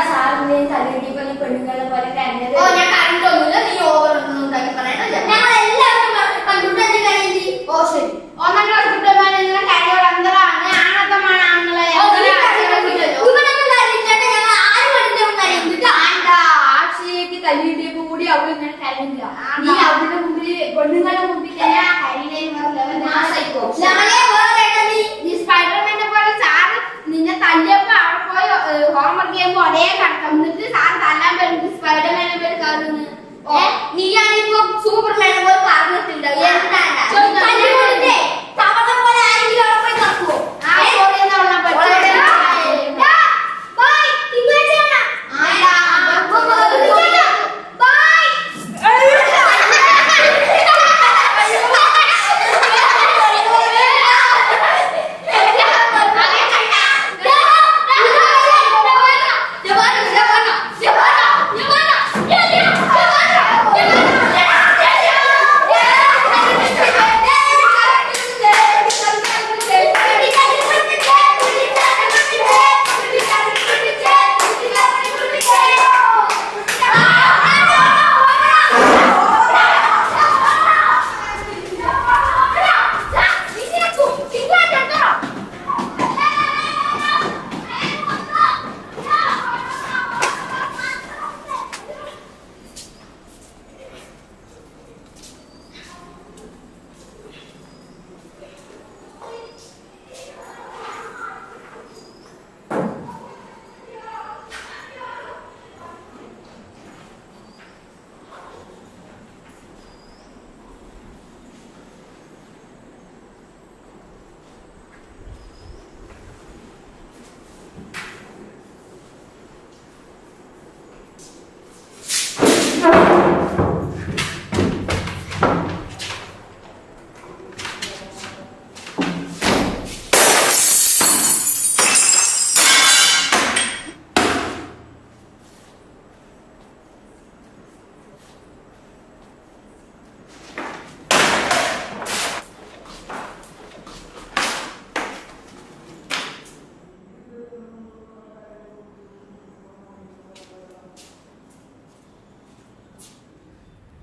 സാറിന്റെ തലയിടി പോലെ പെണ്ണുങ്ങളെ പോലെ കരഞ്ഞത് ഞാൻ കണ്ടിട്ടൊന്നുമില്ല, നീ ഓവർ ഒന്നും ഉണ്ടാക്കി പറയണ. ഞങ്ങൾ എല്ലാവരും കമ്പ്യൂട്ടറിൽ കഴിഞ്ഞ് ഓ ശരി 1ാം ക്ലാസ് കുട്ടിമാരെല്ലാം കാര്യങ്ങൾ അന്തരാണ് ആണത്തമാണ് ആണുങ്ങളെ ആശയ്ക്ക് തല്ലിയിട്ടേക്ക് കൂടി അവള് ഇങ്ങനെ കരഞ്ഞില്ല. നീ അവളുടെ മുമ്പിൽ പെണ്ണുങ്ങളുടെ മുമ്പിൽ തന്നെ നീ സ്പൈഡർമാനെ പോലെ സാറ് നിന്നെ തല്ലിയപ്പോ അവിടെ പോയി ഹോംവർക്ക് ചെയ്യുമ്പോ ഒരേ കടക്കാം. എന്നിട്ട് സാർ തല്ലാൻ പറ്റും സ്പൈഡർമാനെ പോലെ കാണുന്നു. നീയാണിപ്പോ സൂപ്പർമാനെ പോലെ പറഞ്ഞിട്ടുണ്ടാവും.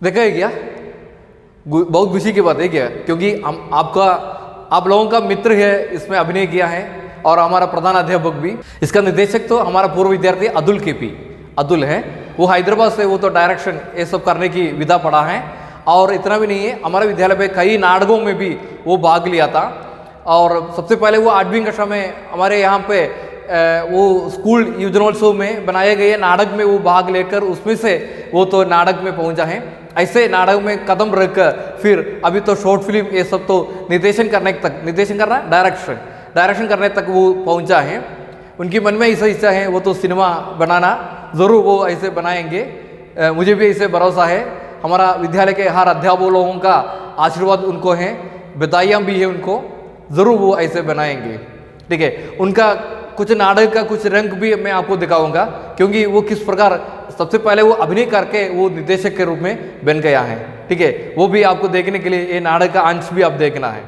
देखा है क्या, बहुत खुशी की बात है क्या, क्योंकि हम आप लोगों का मित्र है इसमें अभिनय किया है और हमारा प्रधान अध्यापक भी। इसका निर्देशक तो हमारा पूर्व विद्यार्थी अतुल केपी अतुल है, वो हैदराबाद से, वो तो डायरेक्शन ये सब करने की विधा पढ़ा है। और इतना भी नहीं है, हमारे विद्यालय पे कई नाटकों में भी वो भाग लिया था। और सबसे पहले वो 8वीं कक्षा में हमारे यहाँ पे वो स्कूल युवजनोत्सव में बनाए गए नाटक में वो भाग लेकर उसमें से वो तो नाटक में पहुँचा है। ऐसे नाटक में कदम रखकर फिर अभी तो शॉर्ट फिल्म ये सब तो निर्देशन करना डायरेक्शन करने तक वो पहुंचा है। उनकी मन में ऐसा इच्छा है, वो तो सिनेमा बनाना ज़रूर वो ऐसे बनाएंगे, मुझे भी ऐसे भरोसा है। हमारा विद्यालय के हर अध्यापक लोगों का आशीर्वाद उनको है, बधाइयाँ भी है उनको, ज़रूर वो ऐसे बनाएंगे। ठीक है। उनका कुछ नाटक का कुछ रंग भी मैं आपको दिखाऊंगा, क्योंकि वो किस प्रकार सबसे पहले वो अभिनय करके वो निर्देशक के रूप में बन गया है, ठीक है। वो भी आपको देखने के लिए ये नाटक का अंश भी आप देखना है।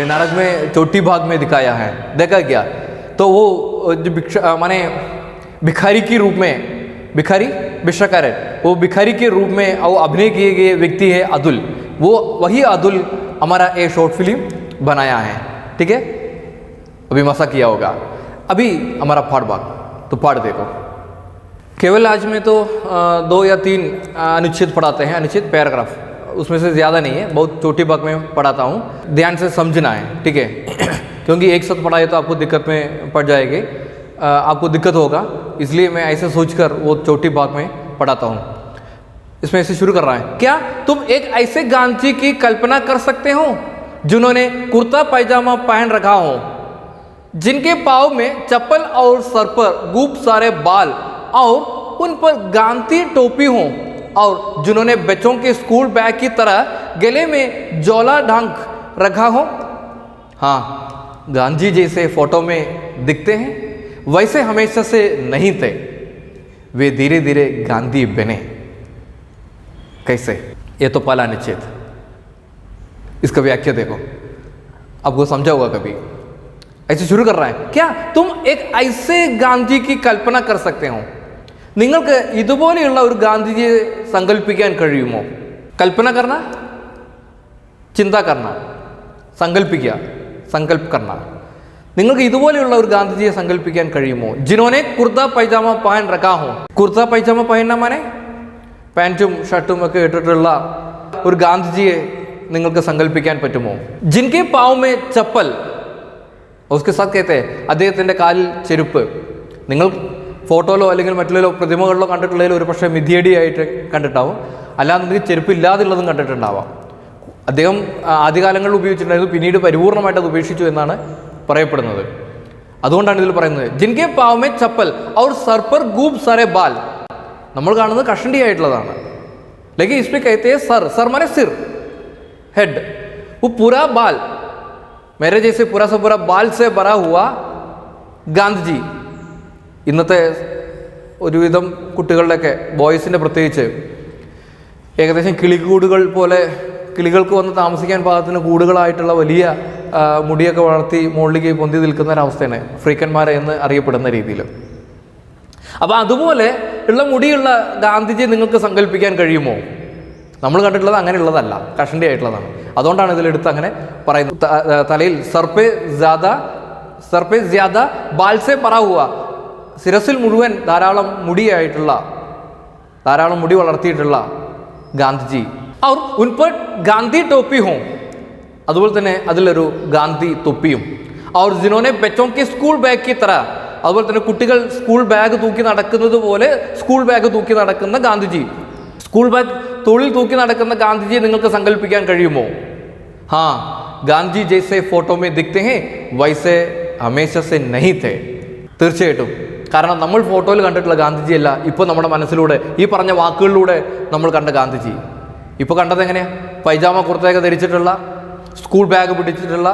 नाटक में चोटी भाग में दिखाया है, देखा क्या? तो वो जो माने भिखारी के रूप में, भिखारी भिक्षाकारन, वो भिखारी के रूप में वो अभिनय किए गए व्यक्ति है अतुल। वो वही अतुल हमारा एक शॉर्ट फिल्म बनाया है, ठीक है। अभी मसा किया होगा। अभी हमारा पाठ भाग, तो पाठ देखो। केवल आज में तो 2 या 3 अनुच्छेद पढ़ाते हैं, अनुच्छेद पैराग्राफ, उसमें से ज़्यादा नहीं है, बहुत छोटी भाग में पढ़ाता हूँ। ध्यान से समझना है, ठीक है। क्योंकि एक साथ पढ़ाए तो आपको दिक्कत में पड़ जाएगी, आपको दिक्कत होगा, इसलिए मैं ऐसे सोचकर वो छोटी भाग में पढ़ाता हूँ। इसमें ऐसे शुरू कर रहा है। क्या तुम एक ऐसे गांधी की कल्पना कर सकते हो जिन्होंने कुर्ता पैजामा पहन रखा हो, जिनके पाँव में चप्पल और सर पर खूब सारे बाल और उन पर गांधी टोपी हो, और जिन्होंने बच्चों के स्कूल बैग की तरह गले में झोला ढांक रखा हो? हाँ, गांधी जैसे फोटो में दिखते हैं, वैसे हमेशा से नहीं थे, वे धीरे धीरे गांधी बने। कैसे? ये तो पहला अनुच्छेद, इसका व्याख्या देखो, आपको समझा होगा कभी। ऐसे शुरू कर रहा है। क्या तुम एक ऐसे गांधी की कल्पना कर सकते हो? നിങ്ങൾക്ക് ഇതുപോലെയുള്ള ഒരു ഗാന്ധിജിയെ സങ്കല്പിക്കാൻ കഴിയുമോ? കൽപ്പന करना, ചിന്ത करना, സങ്കല്പിക്കുക, സങ്കല്പ करना। നിങ്ങൾക്ക് ഇതുപോലെയുള്ള ഒരു ഗാന്ധിജിയെ സങ്കല്പിക്കാൻ കഴിയുമോ? जिन्होंने कुर्ता पैजामा पहन रखा हो। कुर्ता पैजामा पहनना माने പാൻറ്റും ഷർട്ടും ഒക്കെ ഇട്ടിട്ടുള്ള ഒരു ഗാന്ധിജിയെ നിങ്ങൾക്ക് സങ്കല്പിക്കാൻ പറ്റുമോ? जिनके पाँव में चप्पल, उसके साथ कहते हैं അദ്ദേഹത്തിൻ്റെ കാലിൽ ചെരുപ്പ്। നിങ്ങൾ ഫോട്ടോയിലോ അല്ലെങ്കിൽ മറ്റുള്ള പ്രതിമകളിലോ കണ്ടിട്ടുള്ളതിൽ ഒരു പക്ഷേ മിഥ്യടിയായിട്ട് കണ്ടിട്ടാവും, അല്ലാന്നുണ്ടെങ്കിൽ ചെരുപ്പില്ലാതുള്ളതും കണ്ടിട്ടുണ്ടാവാം. അദ്ദേഹം ആദ്യകാലങ്ങളിൽ ഉപയോഗിച്ചിട്ടുണ്ടായിരുന്നു, പിന്നീട് പരിപൂർണമായിട്ട് അത് ഉപേക്ഷിച്ചു എന്നാണ് പറയപ്പെടുന്നത്. അതുകൊണ്ടാണ് ഇതിൽ പറയുന്നത് ജിൻകെ pav may chappal our sir पर खूब सारे बाल। നമ്മൾ കാണുന്നത് കഷണ്ടി ആയിട്ടുള്ളതാണ്. लेकिन इसमें कहते हैं सर, सर माने सिर, हेड, वो पूरा बाल, मेरे जैसे पूरा सा पूरा बाल से भरा हुआ ഗാന്ധിജി। ഇന്നത്തെ ഒരുവിധം കുട്ടികളുടെയൊക്കെ, ബോയ്സിൻ്റെ പ്രത്യേകിച്ച്, ഏകദേശം കിളിക്കൂടുകൾ പോലെ കിളികൾക്ക് വന്ന് താമസിക്കാൻ പാകത്തിന് കൂടുകളായിട്ടുള്ള വലിയ മുടിയൊക്കെ വളർത്തി മുകളിലേക്ക് പൊന്തി നിൽക്കുന്ന ഒരവസ്ഥയാണ് ഫ്രീക്കന്മാരെ എന്ന് അറിയപ്പെടുന്ന രീതിയിൽ. അപ്പോൾ അതുപോലെ ഉള്ള മുടിയുള്ള ഗാന്ധിജിയെ നിങ്ങൾക്ക് സങ്കല്പിക്കാൻ കഴിയുമോ? നമ്മൾ കണ്ടിട്ടുള്ളത് അങ്ങനെയുള്ളതല്ല, കഷണ്ടി ആയിട്ടുള്ളതാണ്. അതുകൊണ്ടാണ് ഇതിലെടുത്ത് അങ്ങനെ പറയുന്നത്. തലയിൽ സർപ്പേ ജ്യാദ ബാൽസെ പറ ഹുവ, ശിരസിൽ മുഴുവൻ ധാരാളം മുടിയായിട്ടുള്ള, ധാരാളം മുടി വളർത്തിയിട്ടുള്ള ഗാന്ധിജി. और उन पर गांधी टोपी हो, അതുപോലെ തന്നെ അതിലൊരു ഗാന്ധി തൊപ്പിയും. और जिन्होंने बच्चों के स्कूल बैग की तरह, അതുപോലെ തന്നെ കുട്ടികൾ സ്കൂൾ ബാഗ് തൂക്കി നടക്കുന്നത് പോലെ സ്കൂൾ ബാഗ് തൂക്കി നടക്കുന്ന ഗാന്ധിജി, സ്കൂൾ ബാഗ് തോളിൽ തൂക്കി നടക്കുന്ന ഗാന്ധിജിയെ നിങ്ങൾക്ക് സങ്കല്പിക്കാൻ കഴിയുമോ? हाँ, गांधी जैसे फोटो में दिखते हैं वैसे हमेशा से नहीं थे। തീർച്ചയായിട്ടും, കാരണം നമ്മൾ ഫോട്ടോയിൽ കണ്ടിട്ടുള്ള ഗാന്ധിജിയല്ല ഇപ്പോൾ നമ്മുടെ മനസ്സിലൂടെ ഈ പറഞ്ഞ വാക്കുകളിലൂടെ നമ്മൾ കണ്ട ഗാന്ധിജി. ഇപ്പോൾ കണ്ടത് എങ്ങനെയാണ്? പൈജാമ കുർത്തയൊക്കെ ധരിച്ചിട്ടുള്ള, സ്കൂൾ ബാഗ് പിടിച്ചിട്ടുള്ള,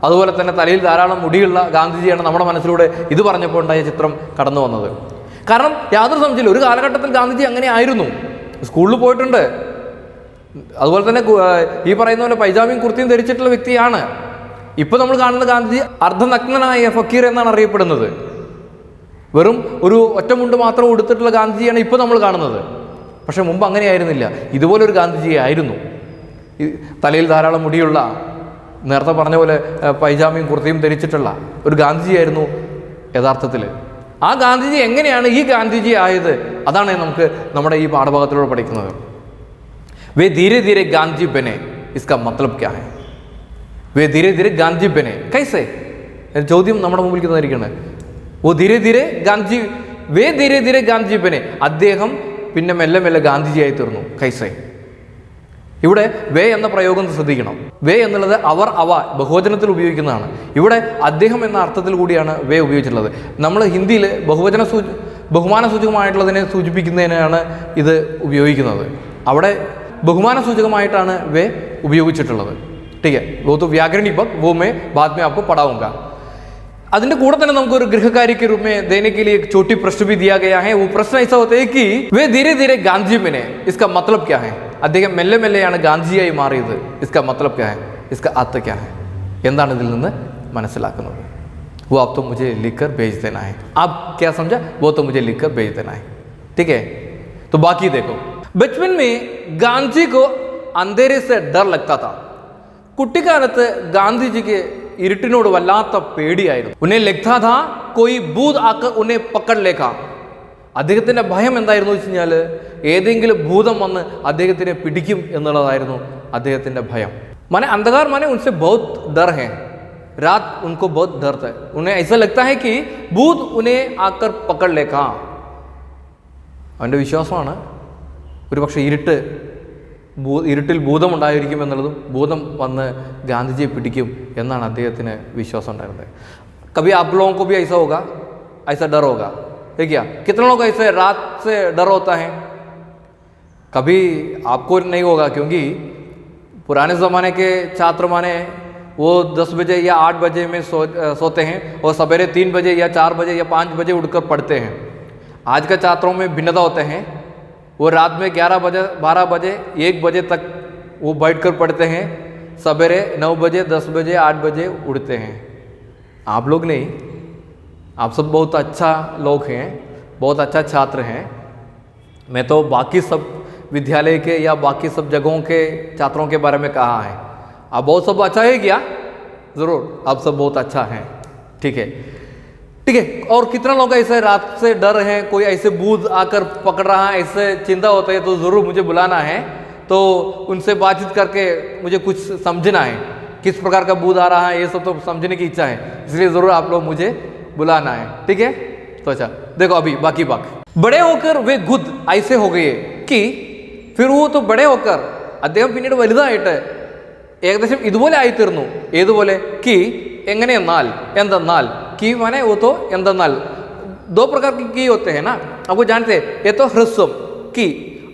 അതുപോലെ തന്നെ തലയിൽ ധാരാളം മുടിയുള്ള ഗാന്ധിജിയാണ് നമ്മുടെ മനസ്സിലൂടെ ഇത് പറഞ്ഞപ്പോൾ ഉണ്ടായ ചിത്രം കടന്നു വന്നത്. കാരണം യാതൊരു സംശയമില്ല, ഒരു കാലഘട്ടത്തിൽ ഗാന്ധിജി അങ്ങനെ ആയിരുന്നു. സ്കൂളിൽ പോയിട്ടുണ്ട്, അതുപോലെ തന്നെ ഈ പറയുന്ന പോലെ പൈജാമയും കുർത്തിയും ധരിച്ചിട്ടുള്ള വ്യക്തിയാണ്. ഇപ്പോൾ നമ്മൾ കാണുന്ന ഗാന്ധിജി അർദ്ധനഗ്നനായ ഫക്കീർ എന്നാണ് അറിയപ്പെടുന്നത്. വെറും ഒരു ഒറ്റമുണ്ട് മാത്രം ഉടുത്തിട്ടുള്ള ഗാന്ധിജിയാണ് ഇപ്പോൾ നമ്മൾ കാണുന്നത്. പക്ഷേ മുമ്പ് അങ്ങനെയായിരുന്നില്ല, ഇതുപോലൊരു ഗാന്ധിജി ആയിരുന്നു. തലയിൽ ധാരാളം മുടിയുള്ള, നേരത്തെ പറഞ്ഞ പോലെ പൈജാമയും കുർത്തയും ധരിച്ചിട്ടുള്ള ഒരു ഗാന്ധിജിയായിരുന്നു യഥാർത്ഥത്തിൽ. ആ ഗാന്ധിജി എങ്ങനെയാണ് ഈ ഗാന്ധിജി ആയത്, അതാണ് നമുക്ക് നമ്മുടെ ഈ പാഠഭാഗത്തിലൂടെ പഠിക്കുന്നത്. വേ ധീരെ ധീരെ ഗാന്ധിജി ബനെ, ഇസ്കാ മത്ലബ് ക്യാ ഹൈ? വേ ധീരെ ധീരെ ഗാന്ധിജി ബനെ കൈസേ? ചോദ്യം നമ്മുടെ മുമ്പിൽ തന്നിരിക്കുന്നത്. ഓ ധീരെ ധീരെ ഗാന്ധിജി, വേ ധീരെ ധീരെ ഗാന്ധിജി ബനെ, അദ്ദേഹം പിന്നെ മെല്ലെ മെല്ലെ ഗാന്ധിജിയായി തീർന്നു. കൈസേ? ഇവിടെ വേ എന്ന പ്രയോഗം ശ്രദ്ധിക്കണം. വേ എന്നുള്ളത് അവർ അവ ബഹുവചനത്തിൽ ഉപയോഗിക്കുന്നതാണ്. ഇവിടെ അദ്ദേഹം എന്ന അർത്ഥത്തിൽ കൂടിയാണ് വേ ഉപയോഗിച്ചിട്ടുള്ളത്. നമ്മൾ ഹിന്ദിയിൽ ബഹുമാന സൂചകമായിട്ടുള്ളതിനെ സൂചിപ്പിക്കുന്നതിനാണ് ഇത് ഉപയോഗിക്കുന്നത്. അവിടെ ബഹുമാന സൂചകമായിട്ടാണ് വേ ഉപയോഗിച്ചിട്ടുള്ളത്. ठीक है, वो तो व्याकरणी पक वो मैं बाद में आपको पढ़ाऊंगा. അതിൻ്റെ കൂടെ തന്നെ നമുക്കൊരു ഗൃഹകാര്യ के रूप में देने के लिए एक छोटी प्रश्न भी दिया गया है. वो प्रश्न ऐसा होता है कि वे धीरे धीरे गांधी बने, इसका मतलब क्या है? അദ്ദേഹം മെല്ലെ മെല്ലെയാണ് ഗാന്ധിജിയായി മാറിയത്. इसका मतलब क्या है? इसका अर्थ क्या है? എന്താണ് ഇതിൽ നിന്ന് മനസ്സിലാക്കുന്നത്? वो आप तो मुझे लिखकर भेज देना है. आप क्या समझा? वो तो मुझे लिखकर भेज देना है. ठीक है, तो बाकी देखो. बचपन में गांधी को अंधेरे से डर लगता था. കുട്ടിക്കാലത്ത് ഗാന്ധിജിക്ക് ഇരുട്ടിനോട് വല്ലാത്ത പേടിയായിരുന്നു. ഉന്നെ ലഗ്താ ഥാ കോയി ഭൂത് ആക്കർ ഉന്നെ പക്കഡ് ലേക്കാ. അദ്ദേഹത്തിൻ്റെ ഭയം എന്തായിരുന്നു വെച്ച് കഴിഞ്ഞാൽ ഏതെങ്കിലും ഭൂതം വന്ന് അദ്ദേഹത്തിനെ പിടിക്കും എന്നുള്ളതായിരുന്നു അദ്ദേഹത്തിൻ്റെ ഭയം. माने अंधकार माने उनसे बहुत डर है. रात उनको बहुत डर है. उन्हें ऐसा लगता है कि भूत उन्हें आकर पकड़ लेगा. അവൻ്റെ വിശ്വാസമാണ് ഒരു പക്ഷേ ഇരുട്ടിൽ ഭൂതമുണ്ടായിരിക്കും എന്നുള്ളതും ഭൂതം വന്ന് ഗാന്ധിജിയെ പിടിക്കും എന്നാണ് അദ്ദേഹത്തിന് വിശ്വാസം ഉണ്ടായിരുന്നത്. कभी आप लोगों को भी ऐसा होगा, ऐसा डर होगा? ठीक है, कितने लोग ऐसे रात से डर होता है? कभी आपको नहीं होगा, क्योंकि पुराने ज़माने के छात्र माने वो 10 बजे या 8 बजे में सोते हैं और सवेरे 3 बजे या 4 बजे या 5 बजे उठकर पढ़ते हैं. आज के छात्रों में भिन्नता होते हैं. वो रात में 11 बजे 12 बजे 1 बजे तक वो बैठ कर पढ़ते हैं. सवेरे 9 बजे 10 बजे 8 बजे उठते हैं. आप लोग नहीं, आप सब बहुत अच्छा लोग हैं, बहुत अच्छा छात्र हैं. मैं तो बाकी सब विद्यालय के या बाकी सब जगहों के छात्रों के बारे में कहा है. आप बहुत सब अच्छा है क्या? ज़रूर, आप सब बहुत अच्छा हैं. ठीक है, ठीक है. और कितना लोग ऐसे रात से डर हैं, कोई ऐसे भूत आकर पकड़ रहा है, ऐसे चिंता होता है, तो ज़रूर मुझे बुलाना है. तो उनसे बातचीत करके मुझे कुछ समझना है, किस प्रकार का भूत आ रहा है, ये सब तो समझने की इच्छा है. इसलिए ज़रूर आप लोग मुझे बुलाना है. ठीक है, तो अच्छा देखो अभी बाकी बात. बड़े होकर वे खुद ऐसे हो गए कि फिर वो तो बड़े होकर അദ്ദേഹം പിന്നീട് വലുതായിട്ട് ഏകദേശം ഇതുപോലെ ആയിത്തീർന്നു. ഏതുപോലെ? की എങ്ങനെയെന്നാൽ എന്തെന്നാൽ की माने वो तो എന്തെന്നാൽ दो प्रकार की की होते हैं ना, आपको जानते हैं. ये तो ह्रस्व की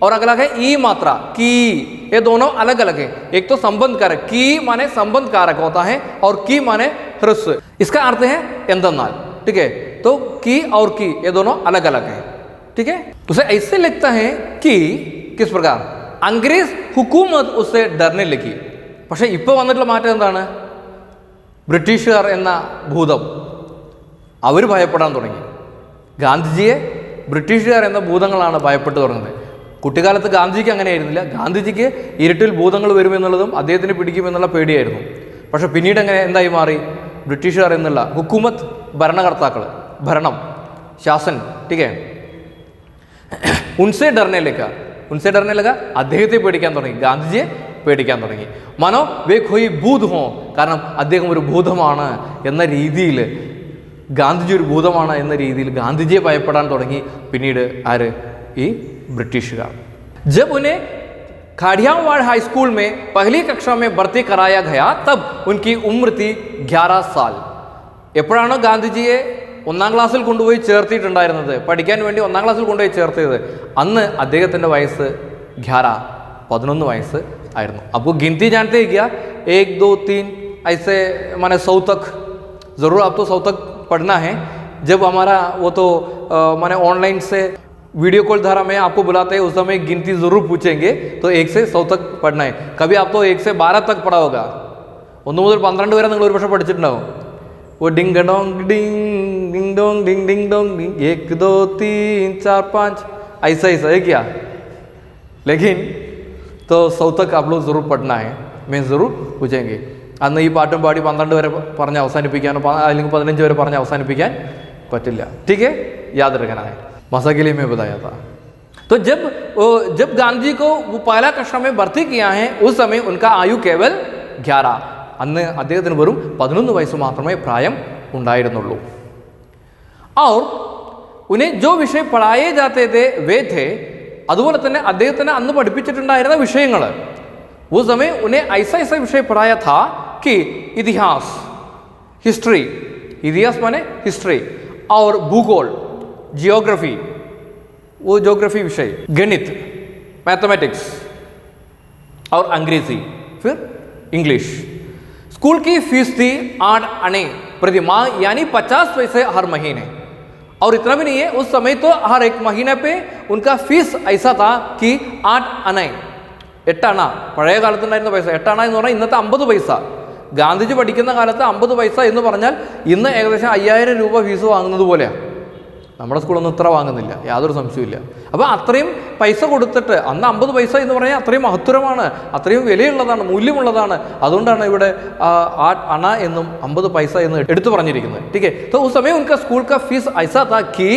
और अगला है ई मात्रा की. ये दोनों अलग अलग हैं. एक तो संबंध कारक, की माने संबंध कारक होता है और की माने ह्रस्व. इसका अर्थ है എന്തെന്നാൽ. ठीक है, तो की और की ये दोनों अलग अलग हैं. ठीक है, उसे ऐसे लगता है कि किस प्रकार अंग्रेज हुकूमत उससे डरने लगी. പക്ഷേ ഇപ്പോൾ വന്നിട്ടുള്ള മാറ്റം എന്താണ്? ബ്രിട്ടീഷുകാർ എന്ന ഭൂതം അവർ ഭയപ്പെടാൻ തുടങ്ങി. ഗാന്ധിജിയെ ബ്രിട്ടീഷുകാർ എന്ന ഭൂതങ്ങളാണ് ഭയപ്പെട്ടു തുടങ്ങുന്നത്. കുട്ടിക്കാലത്ത് ഗാന്ധിജിക്ക് അങ്ങനെയായിരുന്നില്ല. ഗാന്ധിജിക്ക് ഇരുട്ടിൽ ഭൂതങ്ങൾ വരുമെന്നുള്ളതും അദ്ദേഹത്തിന് പിടിക്കുമെന്നുള്ള പേടിയായിരുന്നു. പക്ഷെ പിന്നീട് അങ്ങനെ എന്തായി മാറി? ബ്രിട്ടീഷുകാർ എന്നുള്ള ഹുക്കൂമത്ത്, ഭരണകർത്താക്കൾ, ഭരണം, ശാസൻ. ठीक है, उनसे डरने लगा. അദ്ദേഹത്തെ പേടിക്കാൻ തുടങ്ങി, ഗാന്ധിജിയെ പേടിക്കാൻ തുടങ്ങി. മനോ വേ കോയി ഭൂത് ഹോ, കാരണം അദ്ദേഹം ഒരു ഭൂതമാണ് എന്ന രീതിയിൽ, ഗാന്ധിജി ഒരു ഭൂതമാണ് എന്ന രീതിയിൽ ഗാന്ധിജിയെ ഭയപ്പെടാൻ തുടങ്ങി. പിന്നീട് ആര്? ഈ ബ്രിട്ടീഷുകാർ. जब उन्हें खाड़ियावाड़ हाई स्कूल में पहली कक्षा में भर्ती कराया गया तब उनकी उम्र थी 11 साल. എപ്പോഴാണോ ഗാന്ധിജിയെ 1ാം ക്ലാസ്സിൽ കൊണ്ടുപോയി ചേർത്തിട്ടുണ്ടായിരുന്നത്, പഠിക്കാൻ വേണ്ടി 1ാം ക്ലാസ്സിൽ കൊണ്ടുപോയി ചേർത്തത്, അന്ന് അദ്ദേഹത്തിൻ്റെ വയസ്സ് 11 വയസ്സ് आയിരുന്നു. आपको गिनती जानते हैं क्या? 1 2 3 ऐसे माने 100 तक. ज़रूर आप तो 100 तक पढ़ना है. जब हमारा वो तो माने ऑनलाइन से वीडियो कॉल द्वारा में आपको बुलाते हैं, उस समय गिनती ज़रूर पूछेंगे. तो 1 से 100 तक पढ़ना है. कभी आप तो 1 से 12 तक पढ़ा होगा. 1 മുതൽ 12 വരെ നിങ്ങൾ ഒരു പക്ഷേ പഠിച്ചിട്ടുണ്ടാവും. वो ding dong ding ding dong ding ding dong ding 1 2 3 4 5 ऐसा है क्या? लेकिन तो 100 तक आप लोग ज़रूर पढ़ना है. मैं ज़रूर पूछेंगे. അന്ന് ഈ പാട്ടും പാടി 12 വരെ പറഞ്ഞ് അവസാനിപ്പിക്കാനോ അല്ലെങ്കിൽ 15 വരെ പറഞ്ഞ് അവസാനിപ്പിക്കാൻ പറ്റില്ല. ठीक है, याद रखना है. मसा के लिए मैं बताया था. तो जब गांधी जी को वो पहला कक्षा में भर्ती किया है उस समय उनका आयु केवल 11. അന്ന് അദ്ദേഹത്തിന് വെറും 11 വയസ്സ് മാത്രമേ പ്രായം ഉണ്ടായിരുന്നുള്ളൂ. और उन्हें जो विषय पढ़ाए जाते थे वे थे, അതുപോലെ തന്നെ അദ്ദേഹത്തിന് അന്ന് പഠിപ്പിച്ചിട്ടുണ്ടായിരുന്ന വിഷയങ്ങൾ, उस समय उन्हें ऐसा विषय पढ़ाया था कि इतिहास, हिस्ट्री, इतिहास माने हिस्ट्री, और भूगोल, जियोग्राफी, वो ज्योग्राफी विषय, गणित, मैथमेटिक्स और अंग्रेजी, फिर इंग्लिश. स्कूल की फीस थी 8 आने प्रति माह, यानी 50 पैसे हर महीने. और इतना भी नहीं है, उस समय तो हर एक महीने पे उनका फीस ऐसा था कि 8 आने, 8 അണ. പഴയ കാലത്തുണ്ടായിരുന്ന പൈസ 8 അണ എന്ന് പറഞ്ഞാൽ ഇന്നത്തെ 50 പൈസ. ഗാന്ധിജി പഠിക്കുന്ന കാലത്ത് 50 പൈസ എന്ന് പറഞ്ഞാൽ ഇന്ന് ഏകദേശം 5000 രൂപ ഫീസ് വാങ്ങുന്നത് പോലെയാണ്. നമ്മുടെ സ്കൂളൊന്നും ഇത്ര വാങ്ങുന്നില്ല, യാതൊരു സംശയമില്ല. അപ്പോൾ അത്രയും പൈസ കൊടുത്തിട്ട്, അന്ന് 50 പൈസ എന്ന് പറഞ്ഞാൽ അത്രയും മഹത്തരമാണ്, അത്രയും വിലയുള്ളതാണ്, മൂല്യമുള്ളതാണ്. അതുകൊണ്ടാണ് ഇവിടെ 8 അണ എന്നും 50 പൈസ എന്നും എടുത്തു പറഞ്ഞിരിക്കുന്നത്. ठीक है, तो उस समय उनका स्कूल का फीस ऐसा था कि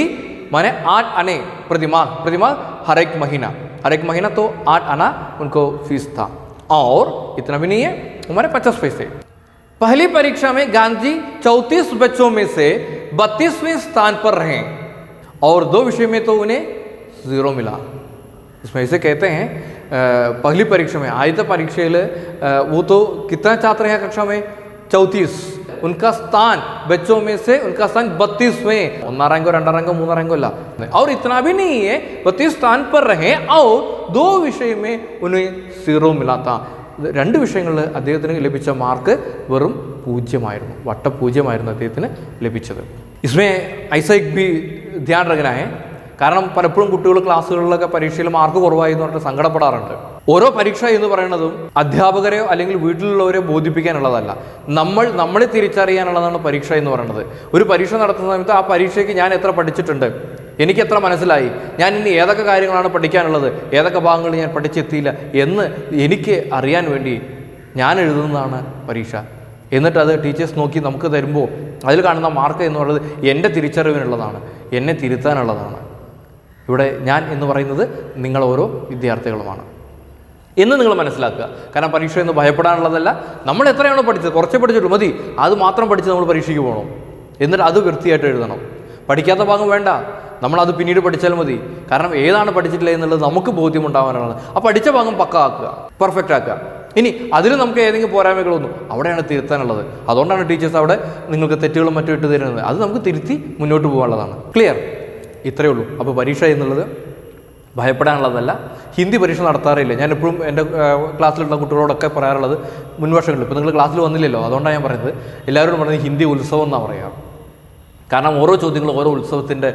माने 8 आने प्रतिमाह हर एक महीना तो 8 आना उनको फीस था. और इतना भी नहीं है, हमारे 50 पैसे. पहली परीक्षा में गांधी 34 बच्चों में से 32वें स्थान पर रहे, और 2 विषय में तो उन्हें 0 मिला. इसमें ऐसे कहते हैं पहली परीक्षा में, आद्यത്തെ പരീക്ഷയിൽ वो तो कितना छात्र हैं कक्षा में 34, उनका स्थान बच्चों में से उनका स्थान 32वें, 1 रैंको 2 रैंको 3 रैंको अല്ല. और इतना भी नहीं है, 32 स्थान पर रहे और 2 विषय में उन्हें 0 मिला था. 2 വിഷയങ്ങളിൽ അദ്ദേഹത്തിന് ലഭിച്ച മാർക്ക് വെറും 0 വട്ടപൂജ്യമായിരുന്നു അദ്ദേഹത്തിന് ലഭിച്ചത്. इसमें ऐसा एक भी ध्यान रखना है, കാരണം പലപ്പോഴും കുട്ടികൾ ക്ലാസ്സുകളിലൊക്കെ പരീക്ഷയിൽ മാർക്ക് കുറവായി എന്ന് പറഞ്ഞിട്ട് സങ്കടപ്പെടാറുണ്ട്. ഓരോ പരീക്ഷ എന്ന് പറയുന്നതും അധ്യാപകരെയോ അല്ലെങ്കിൽ വീട്ടിലുള്ളവരെ ബോധിപ്പിക്കാനുള്ളതല്ല, നമ്മളെ തിരിച്ചറിയാനുള്ളതാണ് പരീക്ഷ എന്ന് പറയുന്നത്. ഒരു പരീക്ഷ നടത്തുന്ന സമയത്ത് ആ പരീക്ഷയ്ക്ക് ഞാൻ എത്ര പഠിച്ചിട്ടുണ്ട്, എനിക്ക് എത്ര മനസ്സിലായി, ഞാൻ ഇനി ഏതൊക്കെ കാര്യങ്ങളാണ് പഠിക്കാനുള്ളത്, ഏതൊക്കെ ഭാഗങ്ങൾ ഞാൻ പഠിച്ചെത്തിയില്ല എന്ന് എനിക്ക് അറിയാൻ വേണ്ടി ഞാൻ എഴുതുന്നതാണ് പരീക്ഷ. എന്നിട്ട് അത് ടീച്ചേഴ്സ് നോക്കി നമുക്ക് തരുമ്പോൾ അതിൽ കാണുന്ന മാർക്ക് എന്ന് പറയുന്നത് എൻ്റെ തിരിച്ചറിവിനുള്ളതാണ്, എന്നെ തിരുത്താനുള്ളതാണ്. ഇവിടെ ഞാൻ എന്ന് പറയുന്നത് നിങ്ങൾ ഓരോ വിദ്യാർത്ഥികളുമാണ് എന്ന് നിങ്ങൾ മനസ്സിലാക്കുക. കാരണം പരീക്ഷ എന്ന് ഭയപ്പെടാനുള്ളതല്ല. നമ്മൾ എത്രയാണോ പഠിച്ചത്, കുറച്ചേ പഠിച്ചിട്ടുള്ളൂ, മതി, അത് മാത്രം പഠിച്ച് നമ്മൾ പരീക്ഷയ്ക്ക് പോകണം. എന്നിട്ട് അത് വൃത്തിയായിട്ട് എഴുതണം. പഠിക്കാത്ത ഭാഗം വേണ്ട, നമ്മളത് പിന്നീട് പഠിച്ചാൽ മതി. കാരണം ഏതാണ് പഠിച്ചിട്ടില്ല എന്നുള്ളത് നമുക്ക് ബോധ്യമുണ്ടാവാനാണ്. ആ പഠിച്ച ഭാഗം പക്ക ആക്കുക, പെർഫെക്റ്റ് ആക്കുക. ഇനി അതിൽ നമുക്ക് ഏതെങ്കിലും പോരായ്മകളൊന്നും അവിടെയാണ് തിരുത്താനുള്ളത്. അതുകൊണ്ടാണ് ടീച്ചേഴ്സ് അവിടെ നിങ്ങൾക്ക് തെറ്റുകളും മറ്റും ഇട്ട് തരുന്നത്. അത് നമുക്ക് തിരുത്തി മുന്നോട്ട് പോകാനുള്ളതാണ്. ക്ലിയർ? ഇത്രയേ ഉള്ളൂ. അപ്പോൾ പരീക്ഷ എന്നുള്ളത് ഭയപ്പെടാനുള്ളതല്ല. ഹിന്ദി പരീക്ഷ നടത്താറില്ല. ഞാൻ എപ്പോഴും എൻ്റെ ക്ലാസ്സിലുള്ള കുട്ടികളോടൊക്കെ പറയാറുള്ളത്, മുൻവർഷങ്ങളിൽ, ഇപ്പോൾ നിങ്ങൾ ക്ലാസ്സിൽ വന്നില്ലല്ലോ, അതുകൊണ്ടാണ് ഞാൻ പറയുന്നത്, എല്ലാവരും പറയുന്നത് ഹിന്ദി ഉത്സവം എന്നാണ് പറയുക. കാരണം ഓരോ ചോദ്യങ്ങളും ഓരോ ഉത്സവത്തിൻ്റെ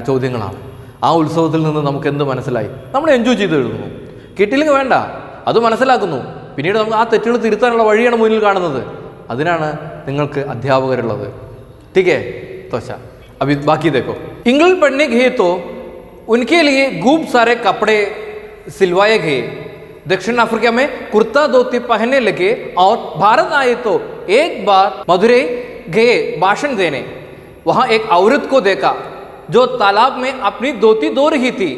ചോദ്യങ്ങളാണ്. ആ ഉത്സവത്തിൽ നിന്ന് നമുക്ക് എന്ത് മനസ്സിലായി, നമ്മൾ എൻജോയ് ചെയ്ത് എഴുതുന്നു. കിട്ടിയില്ലെങ്കിൽ വേണ്ട, അത് മനസ്സിലാക്കുന്നു. പിന്നീട് നമുക്ക് ആ തെറ്റുകൾ തിരുത്താനുള്ള വഴിയാണ് മുന്നിൽ കാണുന്നത്. അതിനാണ് നിങ്ങൾക്ക് അധ്യാപകരുള്ളത്. ठीक है, तो अच्छा अभी बाकी देखो. इंग्लैंड पढ़ने गए तो उनके लिए खूब सारे कपड़े सिलवाए गए. दक्षिण अफ्रीका में कुर्ता धोती पहनने लगे और भारत आए तो एक बार मदुरै गए भाषण देने. वहाँ एक औरत को देखा जो तालाब में अपनी धोती धो रही थी.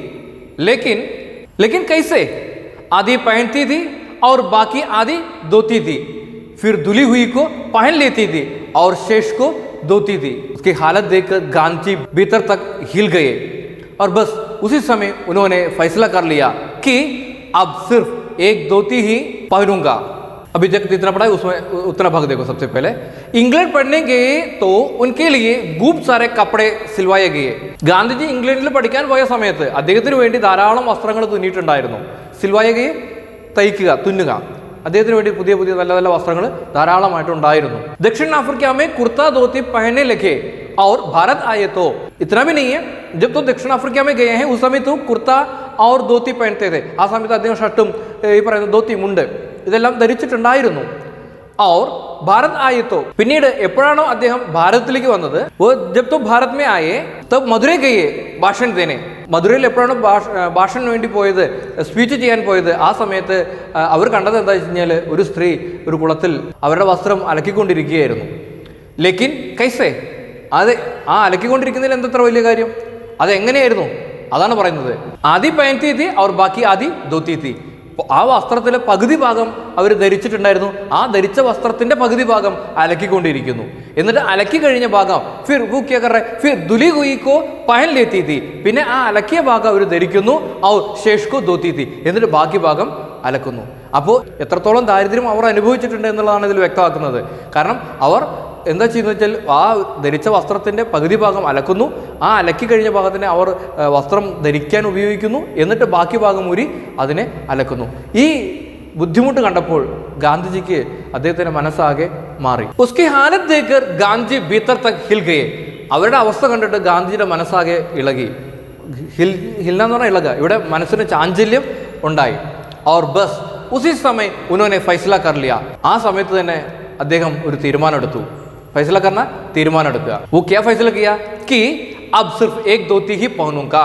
लेकिन कैसे? आधी पहनती थी और बाकी आधी धोती थी, फिर धुली हुई को पहन लेती थी और शेष को धोती थी. उसकी हालत देखकर गांधी भीतर तक हिल गए और बस उसी समय उन्होंने फैसला कर लिया कि अब सिर्फ एक धोती ही पहनूंगा. अभी तक जितना पढ़ा है उसमें उतना भाग देखो. सबसे पहले इंग्लैंड पढ़ने गए तो उनके लिए खूब सारे कपड़े सिलवाए गए. ഗാന്ധിജി ഇംഗ്ലണ്ടിൽ പഠിക്കാൻ പോയ സമയത്ത് അദ്ദേഹത്തിന് വേണ്ടി ധാരാളം വസ്ത്രങ്ങൾ തുന്നിയിട്ടുണ്ടായിരുന്നു. സിൽവായ ഗയെ, തയ്ക്കുക, തുന്നുക. അദ്ദേഹത്തിന് വേണ്ടി പുതിയ നല്ല നല്ല വസ്ത്രങ്ങൾ ധാരാളമായിട്ടുണ്ടായിരുന്നു. ദക്ഷിण अफ्रीका में कुर्ता धोती पहनने लगे और भारत आए तो इतना भी नहीं है, जब तो दक्षिण अफ्रीका में गए हैं उस समय तो कुर्ता और धोती पहनते थे. ആ സമയത്ത് അദ്ദേഹം ഷർട്ടും ഈ പറയുന്ന ധോത്തി, മുണ്ട് ഇതെല്ലാം ധരിച്ചിട്ടുണ്ടായിരുന്നു. और भारत आए तो പിന്നീട് എപ്പോഴാണോ അദ്ദേഹം ഭാരതത്തിലേക്ക് വന്നത്, वो जब तो भारत में आए तब मदुरै गए भाषण देने. മധുരയിൽ എപ്പോഴാണ് ഭാഷന് വേണ്ടി പോയത്, സ്പീച്ച് ചെയ്യാൻ പോയത്, ആ സമയത്ത് അവർ കണ്ടത് എന്താ വെച്ച് കഴിഞ്ഞാൽ ഒരു സ്ത്രീ ഒരു കുളത്തിൽ അവരുടെ വസ്ത്രം അലക്കിക്കൊണ്ടിരിക്കുകയായിരുന്നു. ലേക്കിൻ കൈസേ, അത് ആ അലക്കിക്കൊണ്ടിരിക്കുന്നതിൽ എന്തത്ര വലിയ കാര്യം, അതെങ്ങനെയായിരുന്നു അതാണ് പറയുന്നത്. ആദി പയൻതി തീ അവർ ബാക്കി ആദി ധോത്തി തീ. ആ വസ്ത്രത്തിലെ പകുതി ഭാഗം അവർ ധരിച്ചിട്ടുണ്ടായിരുന്നു, ആ ധരിച്ച വസ്ത്രത്തിന്റെ പകുതി ഭാഗം അലക്കിക്കൊണ്ടിരിക്കുന്നു. എന്നിട്ട് അലക്കി കഴിഞ്ഞ ഭാഗം ഫിർ വൂ ക്യാ കർ രഹേ ഫിർ ദുലി ഹുയി കോ പഹൻ ലേത്തി തീ. പിന്നെ ആ അലക്കിയ ഭാഗം അവർ ധരിക്കുന്നു, ഔർ ശേഷ് കോ ധോത്തി തീ. എന്നിട്ട് ബാക്കി ഭാഗം അലക്കുന്നു. അപ്പോൾ എത്രത്തോളം ദാരിദ്ര്യം അവർ അനുഭവിച്ചിട്ടുണ്ട് എന്നുള്ളതാണ് ഇതിൽ വ്യക്തമാക്കുന്നത്. കാരണം അവർ എന്താ ചെയ്യുന്നത് വെച്ചാൽ ആ ധരിച്ച വസ്ത്രത്തിൻ്റെ പകുതി ഭാഗം അലക്കുന്നു, ആ അലക്കി കഴിഞ്ഞ ഭാഗത്തിനെ അവർ വസ്ത്രം ധരിക്കാൻ ഉപയോഗിക്കുന്നു, എന്നിട്ട് ബാക്കി ഭാഗം ഊരി അതിനെ അലക്കുന്നു. ഈ ബുദ്ധിമുട്ട് കണ്ടപ്പോൾ ഗാന്ധിജിക്ക് അദ്ദേഹത്തിൻ്റെ മനസ്സാകെ മാറി. ഉസ്കി ഹാലത്ത് ദേക്കർ ഗാന്ധി ഭീതർ തക് ഹിൽ ഗയെ. അവരുടെ അവസ്ഥ കണ്ടിട്ട് ഗാന്ധിജിയുടെ മനസ്സാകെ ഇളകി. ഹിൽന എന്ന് പറഞ്ഞാൽ ഇളക, ഇവിടെ മനസ്സിന് ചാഞ്ചല്യം ഉണ്ടായി. और बस उसी समय उन्होंने फैसला कर लिया. ആ സമയത്ത് തന്നെ അദ്ദേഹം ഒരു തീരുമാനം എടുത്തു. फैसला करना, തീരുമാനം എടുക്കുക. वो क्या फैसला किया कि अब सिर्फ एक धोती ही पहनूंगा.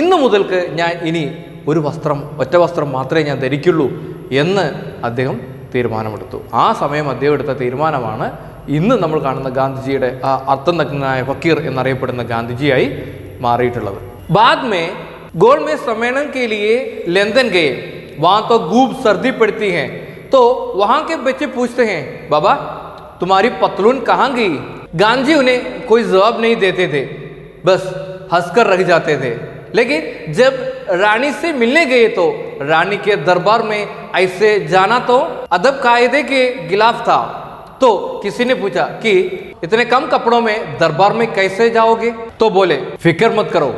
ഇന്നു മുതൽക്ക് ഞാൻ ഇനി ഒരു വസ്ത്രം, ഒറ്റ വസ്ത്രം മാത്രമേ ഞാൻ ധരിക്കുള്ളൂ എന്ന് അദ്ദേഹം തീരുമാനമെടുത്തു. ആ സമയം അദ്ദേഹം എടുത്ത തീരുമാനമാണ് ഇന്ന് നമ്മൾ കാണുന്ന ഗാന്ധിജിയുടെ ആ അർത്ഥനഗ്നനായ ഫക്കീർ എന്നറിയപ്പെടുന്ന ഗാന്ധിജിയായി മാറിയിട്ടുള്ളത്. बाद में गोल में सम्मेलन के लिए लंदन गए. वहाँ तो खूब सर्दी पड़ती है, तो वहाँ के बच्चे पूछते हैं बाबा तुम्हारी पतलून कहाँ गई. गांधी उन्हें कोई जवाब नहीं देते थे, बस हंसकर रह जाते थे. लेकिन जब रानी से मिलने गए तो रानी के दरबार में ऐसे जाना तो अदब कायदे के खिलाफ था. तो किसी ने पूछा कि इतने कम कपड़ों में दरबार में कैसे जाओगे. तो बोले फिक्र मत करो,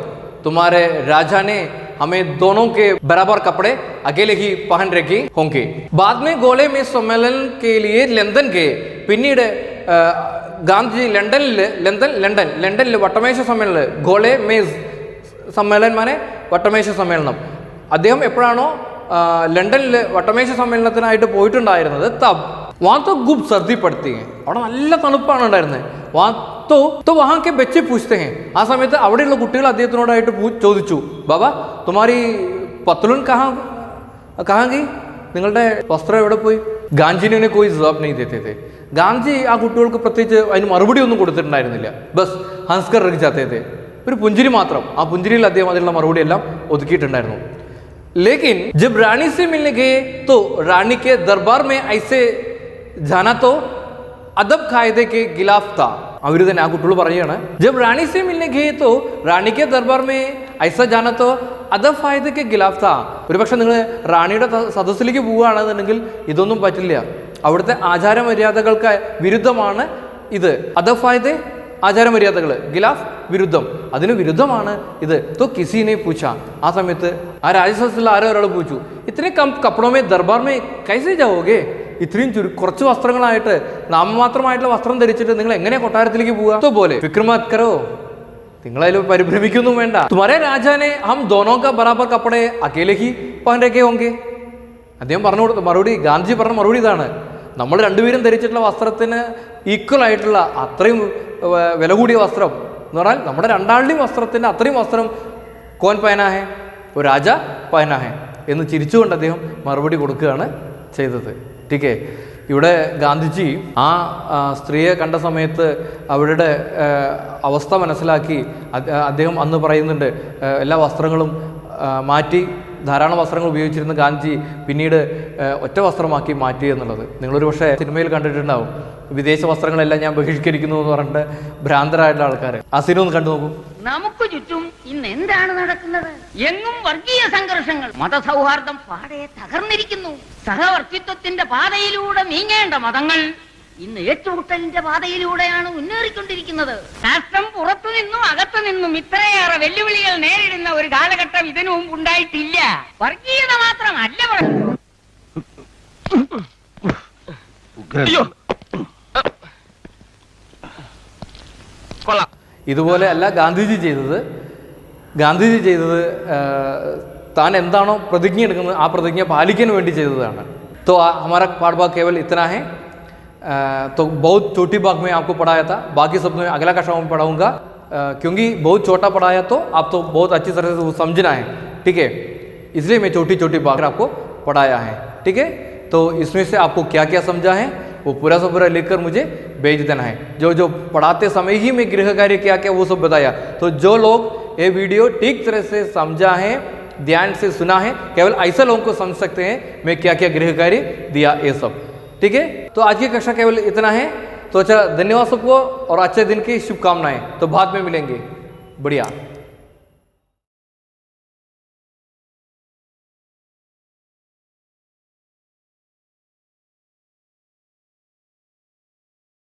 तुम्हारे राजा ने हमें दोनों के बराबर कपड़े अकेले ही पहन रखे होंगे. बाद में गोले में सम्मेलन के लिए लंदन गए. പിന്നീട് ഗാന്ധിജി ലണ്ടനിൽ വട്ടമേശ സമ്മേളനം, ഗോളെ മേസ് സമ്മേളനം മാനെ വട്ടമേശ സമ്മേളനം. അദ്ദേഹം എപ്പോഴാണോ ലണ്ടനിൽ വട്ടമേശ സമ്മേളനത്തിനായിട്ട് പോയിട്ടുണ്ടായിരുന്നത്, തബ് വാത്തോ ഗുബ് സർദി പടുത്തി. അവിടെ നല്ല തണുപ്പാണ് ഉണ്ടായിരുന്നത്. വാത്തോ വഹാക്കെ ബच्चे पूछते हैं. ആ സമയത്ത് അവിടെയുള്ള കുട്ടികൾ അദ്ദേഹത്തിനോടായിട്ട് ചോദിച്ചു, ബാബാ തുമാരി പത്തലൂൻ കഹാങ്കി, നിങ്ങളുടെ വസ്ത്രം എവിടെ പോയി. ഗാന്ധിജിനെ കോയി ജവാബ് നെയ് ദേത്തെ थे. ഗാന്ധി ആ കുട്ടികൾക്ക് പ്രത്യേകിച്ച് അതിന് മറുപടി ഒന്നും കൊടുത്തിട്ടുണ്ടായിരുന്നില്ല. ബസ് ഹൻസ്കർ റഹ് ജാത്തെ थे. ഒരു പുഞ്ചിരി മാത്രം. ആ പുഞ്ചിരിയിൽ അദ്ദേഹം അതിനുള്ള മറുപടി എല്ലാം ഒതുക്കിയിട്ടുണ്ടായിരുന്നു. लेकिन जब रानी से मिलने गए तो रानी के दरबार में ऐसे जाना तो अदब कायदे के खिलाफ था. അവർ തന്നെ ആ കുട്ടികൾ പറയുകയാണ്, ജബ് റാണി സെ മിൽനെ ഗയേ തോ റാണി കെ ദർബാർ മേ ഐസ ജാന തോ അദബ് ഫായദ കെ ഖിലാഫ് താ. ഒരുപക്ഷെ നിങ്ങൾ റാണിയുടെ സദസ്സിലേക്ക് പോവുകയാണെന്നുണ്ടെങ്കിൽ ഇതൊന്നും പറ്റില്ല, അവിടുത്തെ ആചാരമര്യാദകൾക്ക് വിരുദ്ധമാണ് ഇത്. അദബ് ഫായദ ആചാരമര്യാദകൾ, ഖിലാഫ് വിരുദ്ധം, അതിന് വിരുദ്ധമാണ് ഇത്. തോ കിസിനെ പൂച്ച. ആ സമയത്ത് ആ രാജസദസ്സിൽ ആരോ ഒരാൾ പൂച്ചു, ഇത്രയും കപ്പടമേ ദർബാർമേ കൈസേ ജാവോഗേ. ഇത്രയും കുറച്ച് വസ്ത്രങ്ങളായിട്ട്, നാമമാത്രമായിട്ടുള്ള വസ്ത്രം ധരിച്ചിട്ട് നിങ്ങൾ എങ്ങനെ കൊട്ടാരത്തിലേക്ക് പോവുക. തോ പോലെ വിക്രമത് കരോ, നിങ്ങളതിൽ പരിഭ്രമിക്കൊന്നും വേണ്ട. തുമാരെ രാജാനെ ഹം ദോനോ കാ ബറാബർ കപ്പടെ അക്കേലെ ഹി പഹൻ രഖേ ഹോംഗെ. അദ്ദേഹം പറഞ്ഞു കൊടുത്ത മറുപടി, ഗാന്ധിജി പറഞ്ഞ മറുപടി ഇതാണ്, നമ്മൾ രണ്ടുപേരും ധരിച്ചിട്ടുള്ള വസ്ത്രത്തിന് ഈക്വൽ ആയിട്ടുള്ള അത്രയും വില കൂടിയ വസ്ത്രം എന്ന് പറഞ്ഞാൽ നമ്മുടെ രണ്ടാളുടെയും വസ്ത്രത്തിൻ്റെ അത്രയും വസ്ത്രം കോൻ പയനാഹേ, ഒരു രാജ പയനാഹേ എന്ന് ചിരിച്ചുകൊണ്ട് അദ്ദേഹം മറുപടി കൊടുക്കുകയാണ് ചെയ്തത്. ടീക്കേ, ഇവിടെ ഗാന്ധിജി ആ സ്ത്രീയെ കണ്ട സമയത്ത് അവരുടെ അവസ്ഥ മനസ്സിലാക്കി അദ്ദേഹം അന്ന് പറയുന്നുണ്ട്, എല്ലാ വസ്ത്രങ്ങളും മാറ്റി ധാരാളം വസ്ത്രങ്ങൾ ഉപയോഗിച്ചിരുന്ന ഗാന്ധിജി പിന്നീട് ഒറ്റ വസ്ത്രമാക്കി മാറ്റി എന്നുള്ളത്. നിങ്ങളൊരു പക്ഷേ സിനിമയിൽ കണ്ടിട്ടുണ്ടാവും, വിദേശ വസ്ത്രങ്ങളെല്ലാം ഞാൻ ബഹിഷ്കരിക്കുന്നു എന്ന് പറഞ്ഞിട്ട് ഭ്രാന്തരായിട്ടുള്ള ആൾക്കാർ. ആ സിനിമ ഒന്ന് കണ്ടു നോക്കൂ. നമുക്ക് ചുറ്റും ഇന്ന് എന്താണ് നടക്കുന്നത്? എങ്ങും വർഗീയ സംഘർഷങ്ങൾ, മതസൗഹാർദ്ദം പാടെ തകർന്നിരിക്കുന്നു. സഹവർത്തിത്വത്തിന്റെ പാതയിലൂടെ നീങ്ങേണ്ട മതങ്ങൾ ഇന്ന് ഏറ്റുമുട്ടലിന്റെ പാതയിലൂടെയാണ് മുന്നേറിക്കൊണ്ടിരിക്കുന്നത്. രാഷ്ട്രം പുറത്തുനിന്നും അകത്തുനിന്നും ഇത്രയേറെ വെല്ലുവിളികൾ നേരിടുന്ന ഒരു കാലഘട്ടം ഇതിനു മുമ്പ് ഉണ്ടായിട്ടില്ല. വർഗീയത മാത്രമല്ല. ഇതുപോലെ അല്ല ഗാന്ധിജി ചെയ്തത്. ഗാന്ധിജി ചെയ്തത് താൻ എന്താണോ പ്രതിജ്ഞ എടുക്കുന്നത് ആ പ്രതിജ്ഞ പാലിക്കാൻ വേണ്ടി ചെയ്തതാണ്. तो हमारा पाठ भाग केवल इतना है. तो बहुत छोटी भाग में आपको पढ़ाया था, बाकी सब में अगला कक्षा में पढ़ाऊँगा. क्योंकि बहुत छोटा पढ़ाया तो आप तो बहुत अच्छी तरह से वो समझना है, ठीक है, इसलिए मैं छोटी छोटी बात आपको पढ़ाया है, ठीक है। तो इसमें से आपको क्या क्या समझा है वो पूरा से पूरा लिखकर मुझे भेज देना है। जो जो पढ़ाते समय ही मैं गृह कार्य क्या क्या वो सब बताया, तो जो लोग ये वीडियो ठीक तरह से समझा है, ध्यान से सुना है, केवल ऐसे लोगों को समझ सकते हैं मैं क्या क्या गृह कार्य दिया ये सब, ठीक है। तो आज की कक्षा केवल इतना है। तो अच्छा, धन्यवाद सबको और अच्छे दिन की शुभकामनाएं। तो बाद में मिलेंगे, बढ़िया।